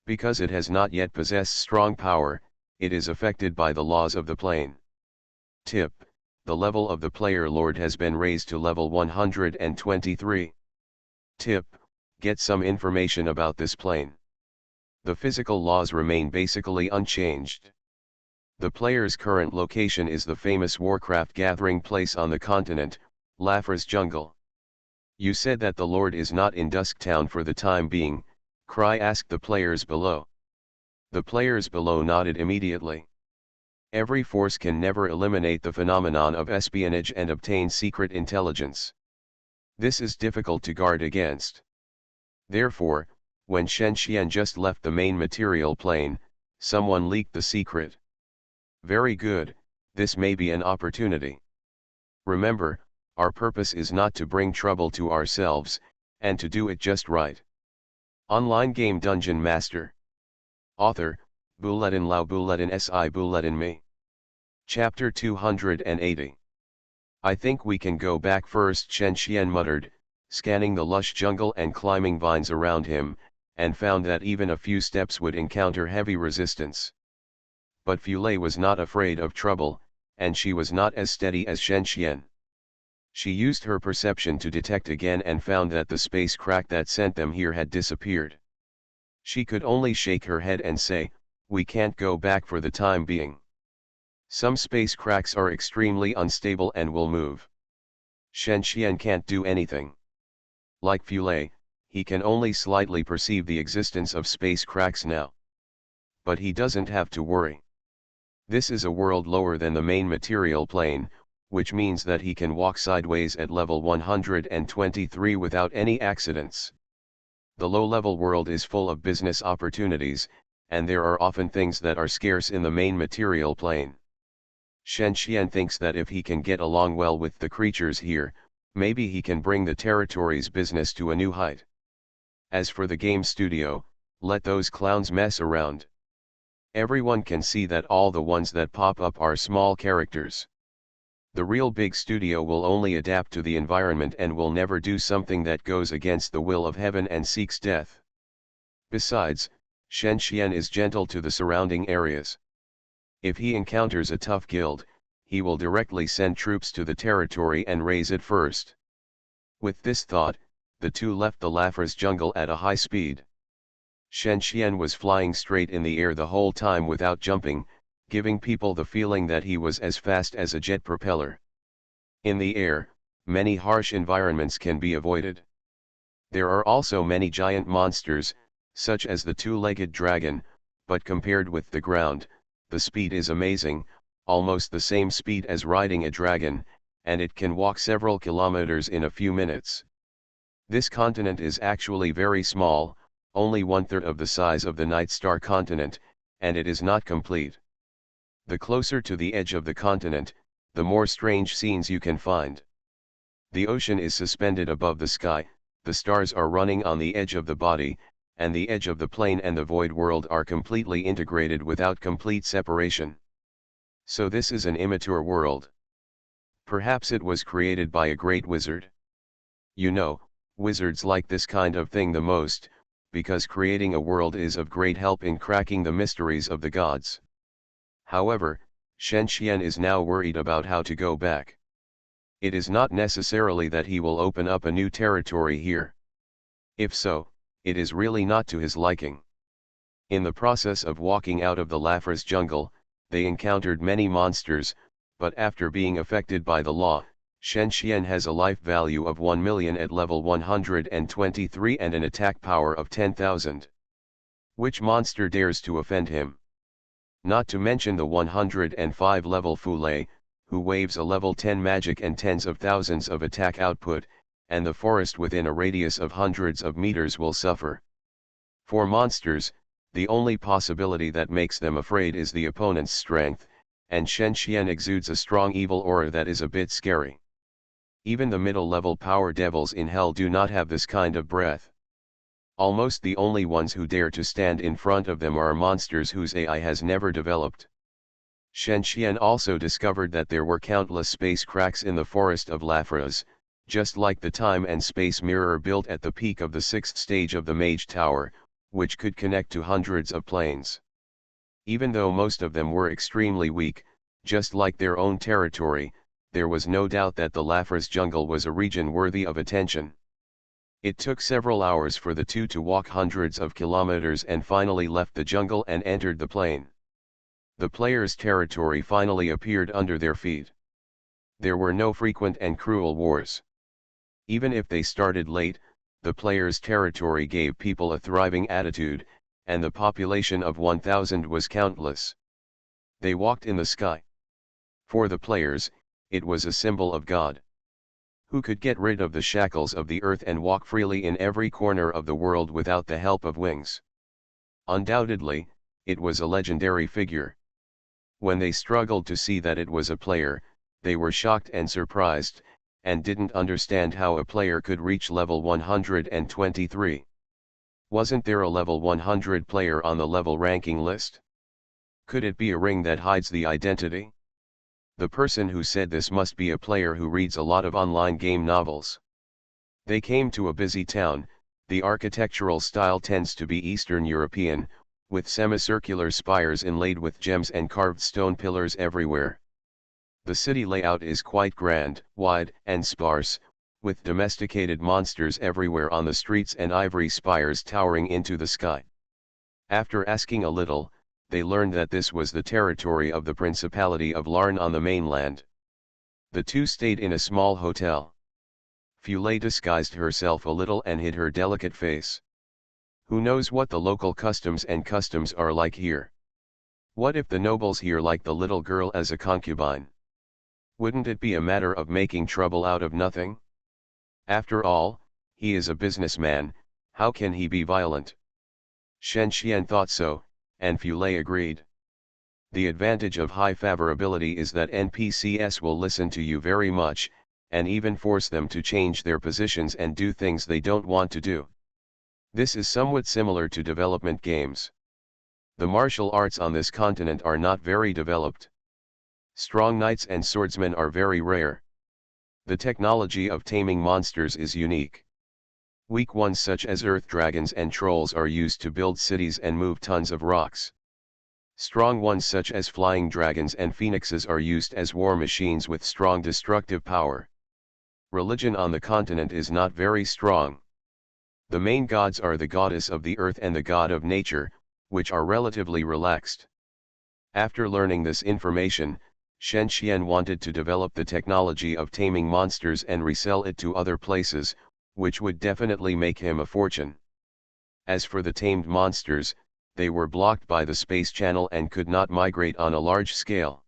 Because it has not yet possessed strong power, it is affected by the laws of the plane. Tip: the level of the player lord has been raised to level 123. Tip: get some information about this plane. The physical laws remain basically unchanged. The player's current location is the famous Warcraft gathering place on the continent, Lafra's jungle. You said that the Lord is not in Dusktown for the time being, Cry asked the players below. The players below nodded immediately. Every force can never eliminate the phenomenon of espionage and obtain secret intelligence. This is difficult to guard against. Therefore, when Shen Xian just left the main material plane, someone leaked the secret. Very good, this may be an opportunity. Remember, our purpose is not to bring trouble to ourselves, and to do it just right. Online game Dungeon Master. Author, Bulletin Lao Bulletin Si Bulletin Me. Chapter 280. I think we can go back first, Shen Xian muttered, scanning the lush jungle and climbing vines around him, and found that even a few steps would encounter heavy resistance. But Fulei was not afraid of trouble, and she was not as steady as Shen Xian. She used her perception to detect again and found that the space crack that sent them here had disappeared. She could only shake her head and say, "We can't go back for the time being. Some space cracks are extremely unstable and will move. Shen Xian can't do anything. Like Fulei, he can only slightly perceive the existence of space cracks now. But he doesn't have to worry. This is a world lower than the main material plane, which means that he can walk sideways at level 123 without any accidents. The low-level world is full of business opportunities, and there are often things that are scarce in the main material plane. Shen Xian thinks that if he can get along well with the creatures here, maybe he can bring the territory's business to a new height. As for the game studio, let those clowns mess around. Everyone can see that all the ones that pop up are small characters. The real big studio will only adapt to the environment and will never do something that goes against the will of heaven and seeks death. Besides, Shen Xian is gentle to the surrounding areas. If he encounters a tough guild, he will directly send troops to the territory and raise it first. With this thought, the two left the Lafra's jungle at a high speed. Shen Xian was flying straight in the air the whole time without jumping, giving people the feeling that he was as fast as a jet propeller. In the air, many harsh environments can be avoided. There are also many giant monsters, such as the two-legged dragon, but compared with the ground, the speed is amazing, almost the same speed as riding a dragon, and it can walk several kilometers in a few minutes. This continent is actually very small, only 1/3 of the size of the Night Star continent, and it is not complete. The closer to the edge of the continent, the more strange scenes you can find. The ocean is suspended above the sky, the stars are running on the edge of the body, and the edge of the plane and the void world are completely integrated without complete separation. So this is an immature world. Perhaps it was created by a great wizard. You know, wizards like this kind of thing the most, because creating a world is of great help in cracking the mysteries of the gods. However, Shen Xian is now worried about how to go back. It is not necessarily that he will open up a new territory here. If so, it is really not to his liking. In the process of walking out of the Lafra's jungle, they encountered many monsters, but after being affected by the law, Shen Xian has a life value of 1 million at level 123 and an attack power of 10,000. Which monster dares to offend him? Not to mention the 105 level Fulei, who waves a level 10 magic and tens of thousands of attack output, and the forest within a radius of hundreds of meters will suffer. For monsters, the only possibility that makes them afraid is the opponent's strength, and Shen Xian exudes a strong evil aura that is a bit scary. Even the middle-level power devils in hell do not have this kind of breath. Almost the only ones who dare to stand in front of them are monsters whose AI has never developed. Shen Xian also discovered that there were countless space cracks in the forest of Lafras, just like the time and space mirror built at the peak of the 6th stage of the Mage Tower, which could connect to hundreds of planes. Even though most of them were extremely weak, just like their own territory, there was no doubt that the Lafras jungle was a region worthy of attention. It took several hours for the two to walk hundreds of kilometers and finally left the jungle and entered the plain. The players' territory finally appeared under their feet. There were no frequent and cruel wars. Even if they started late, the players' territory gave people a thriving attitude, and the population of 1,000 was countless. They walked in the sky. For the players, it was a symbol of God, who could get rid of the shackles of the earth and walk freely in every corner of the world without the help of wings. Undoubtedly, it was a legendary figure. When they struggled to see that it was a player, they were shocked and surprised, and didn't understand how a player could reach level 123. Wasn't there a level 100 player on the level ranking list? Could it be a ring that hides the identity? The person who said this must be a player who reads a lot of online game novels. They came to a busy town. The architectural style tends to be Eastern European, with semicircular spires inlaid with gems and carved stone pillars everywhere. The city layout is quite grand, wide, and sparse, with domesticated monsters everywhere on the streets and ivory spires towering into the sky. After asking a little, they learned that this was the territory of the Principality of Larn on the mainland. The two stayed in a small hotel. Fule disguised herself a little and hid her delicate face. Who knows what the local customs are like here? What if the nobles here like the little girl as a concubine? Wouldn't it be a matter of making trouble out of nothing? After all, he is a businessman, how can he be violent? Shen Xian thought so, and Fule agreed. The advantage of high favorability is that NPCs will listen to you very much, and even force them to change their positions and do things they don't want to do. This is somewhat similar to development games. The martial arts on this continent are not very developed. Strong knights and swordsmen are very rare. The technology of taming monsters is unique. Weak ones such as earth dragons and trolls are used to build cities and move tons of rocks. Strong ones such as flying dragons and phoenixes are used as war machines with strong destructive power. Religion on the continent is not very strong. The main gods are the goddess of the earth and the god of nature, which are relatively relaxed. After learning this information, Shen Xian wanted to develop the technology of taming monsters and resell it to other places, which would definitely make him a fortune. As for the tamed monsters, they were blocked by the space channel and could not migrate on a large scale.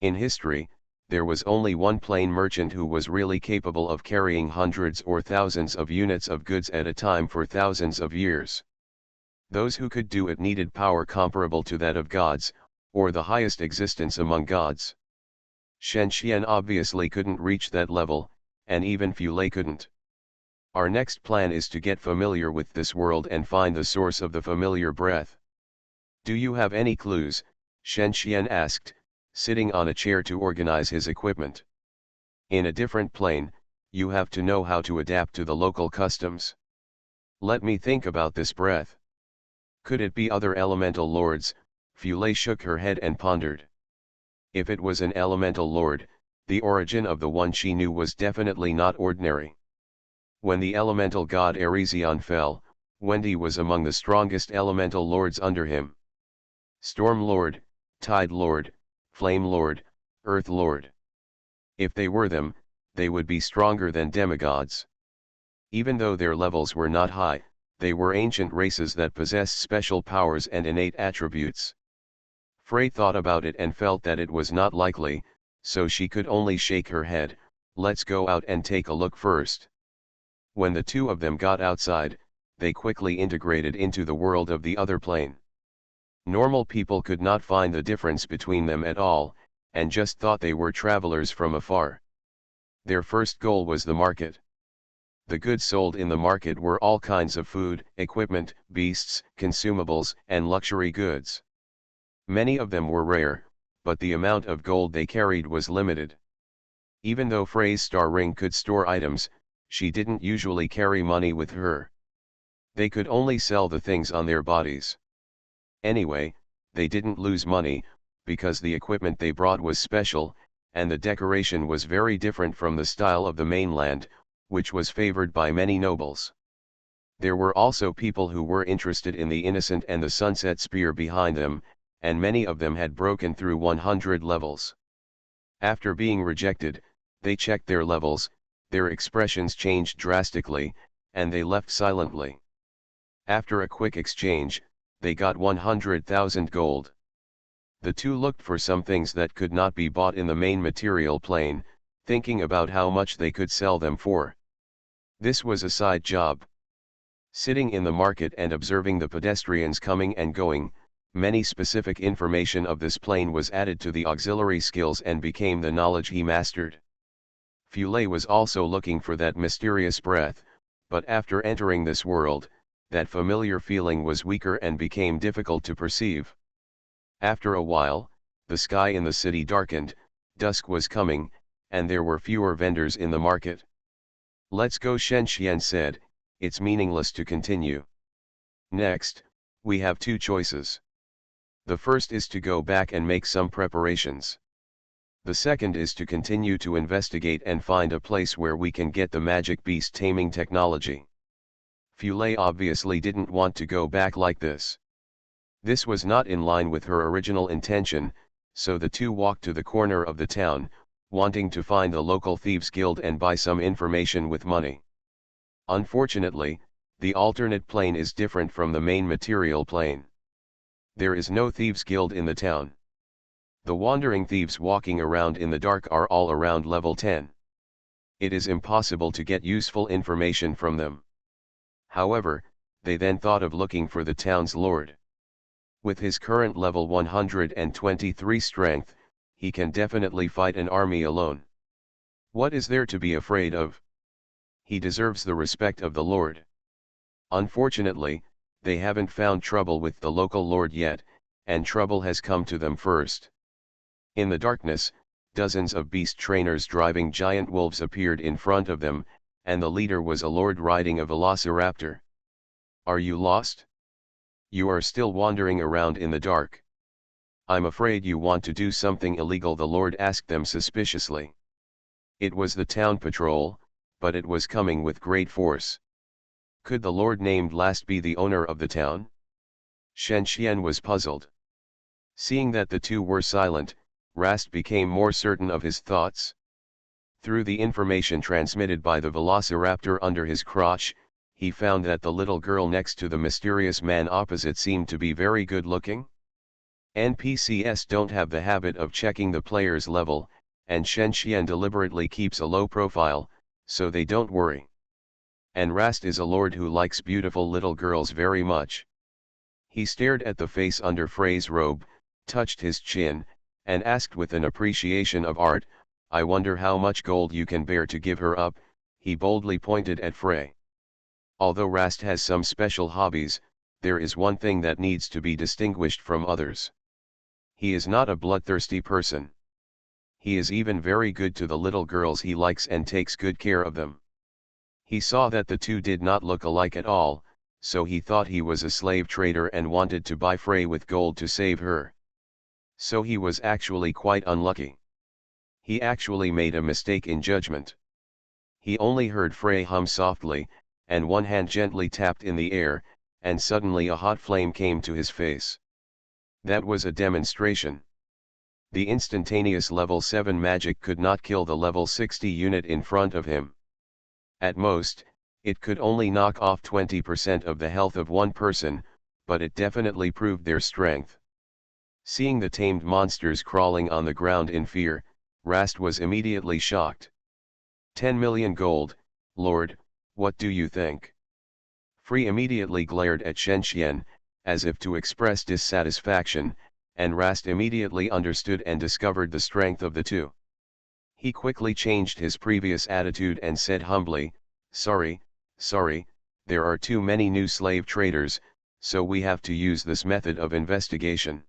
In history, there was only one plane merchant who was really capable of carrying hundreds or thousands of units of goods at a time for thousands of years. Those who could do it needed power comparable to that of gods, or the highest existence among gods. Shen Xian obviously couldn't reach that level, and even Fule couldn't. Our next plan is to get familiar with this world and find the source of the familiar breath. Do you have any clues? Shen Xian asked, sitting on a chair to organize his equipment. In a different plane, you have to know how to adapt to the local customs. Let me think about this breath. Could it be other elemental lords? Fule shook her head and pondered. If it was an elemental lord, the origin of the one she knew was definitely not ordinary. When the elemental god Arizion fell, Wendy was among the strongest elemental lords under him. Storm Lord, Tide Lord, Flame Lord, Earth Lord. If they were them, they would be stronger than demigods. Even though their levels were not high, they were ancient races that possessed special powers and innate attributes. Frey thought about it and felt that it was not likely, so she could only shake her head. Let's go out and take a look first. When the two of them got outside, they quickly integrated into the world of the other plane. Normal people could not find the difference between them at all, and just thought they were travelers from afar. Their first goal was the market. The goods sold in the market were all kinds of food, equipment, beasts, consumables, and luxury goods. Many of them were rare, but the amount of gold they carried was limited. Even though Frey's star ring could store items, she didn't usually carry money with her. They could only sell the things on their bodies. Anyway, they didn't lose money, because the equipment they brought was special, and the decoration was very different from the style of the mainland, which was favored by many nobles. There were also people who were interested in the innocent and the sunset spear behind them, and many of them had broken through 100 levels. After being rejected, they checked their levels, their expressions changed drastically, and they left silently. After a quick exchange, they got 100,000 gold. The two looked for some things that could not be bought in the main material plane, thinking about how much they could sell them for. This was a side job. Sitting in the market and observing the pedestrians coming and going, Many specific information of this plane was added to the auxiliary skills and became the knowledge he mastered. Fulé was also looking for that mysterious breath, but after entering this world, that familiar feeling was weaker and became difficult to perceive. After a while, the sky in the city darkened, dusk was coming, and there were fewer vendors in the market. "Let's go," Shen Xian said, "it's meaningless to continue. Next, we have two choices. The first is to go back and make some preparations. The second is to continue to investigate and find a place where we can get the magic beast taming technology." Fulé obviously didn't want to go back like this. This was not in line with her original intention, so the two walked to the corner of the town, wanting to find the local thieves guild and buy some information with money. Unfortunately, the alternate plane is different from the main material plane. There is no thieves guild in the town. The wandering thieves walking around in the dark are all around level 10. It is impossible to get useful information from them. However, they then thought of looking for the town's lord. With his current level 123 strength, he can definitely fight an army alone. What is there to be afraid of? He deserves the respect of the lord. Unfortunately, they haven't found trouble with the local lord yet, and trouble has come to them first. In the darkness, dozens of beast trainers driving giant wolves appeared in front of them, and the leader was a lord riding a velociraptor. "Are you lost? You are still wandering around in the dark. I'm afraid you want to do something illegal," the lord asked them suspiciously. It was the town patrol, but it was coming with great force. Could the lord named last be the owner of the town? Shen Xian was puzzled. Seeing that the two were silent, Rast became more certain of his thoughts. Through the information transmitted by the velociraptor under his crotch, he found that the little girl next to the mysterious man opposite seemed to be very good looking. NPCs don't have the habit of checking the player's level, and Shen Xian deliberately keeps a low profile, so they don't worry. And Rast is a lord who likes beautiful little girls very much. He stared at the face under Frey's robe, touched his chin, and asked with an appreciation of art, "I wonder how much gold you can bear to give her up." He boldly pointed at Frey. Although Rast has some special hobbies, there is one thing that needs to be distinguished from others. He is not a bloodthirsty person. He is even very good to the little girls he likes and takes good care of them. He saw that the two did not look alike at all, so he thought he was a slave trader and wanted to buy Frey with gold to save her. So he was actually quite unlucky. He actually made a mistake in judgment. He only heard Frey hum softly, and one hand gently tapped in the air, and suddenly a hot flame came to his face. That was a demonstration. The instantaneous level 7 magic could not kill the level 60 unit in front of him. At most, it could only knock off 20% of the health of one person, but it definitely proved their strength. Seeing the tamed monsters crawling on the ground in fear, Rast was immediately shocked. 10 million gold, Lord, what do you think? Frey immediately glared at Shen Xian, as if to express dissatisfaction, and Rast immediately understood and discovered the strength of the two. He quickly changed his previous attitude and said humbly, sorry, there are too many new slave traders, so we have to use this method of investigation."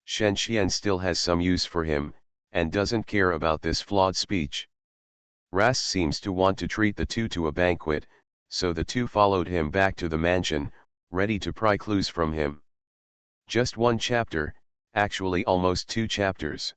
Shen Xian still has some use for him, and doesn't care about this flawed speech. Rast seems to want to treat the two to a banquet, so the two followed him back to the mansion, ready to pry clues from him. Just one chapter, actually almost 2 chapters.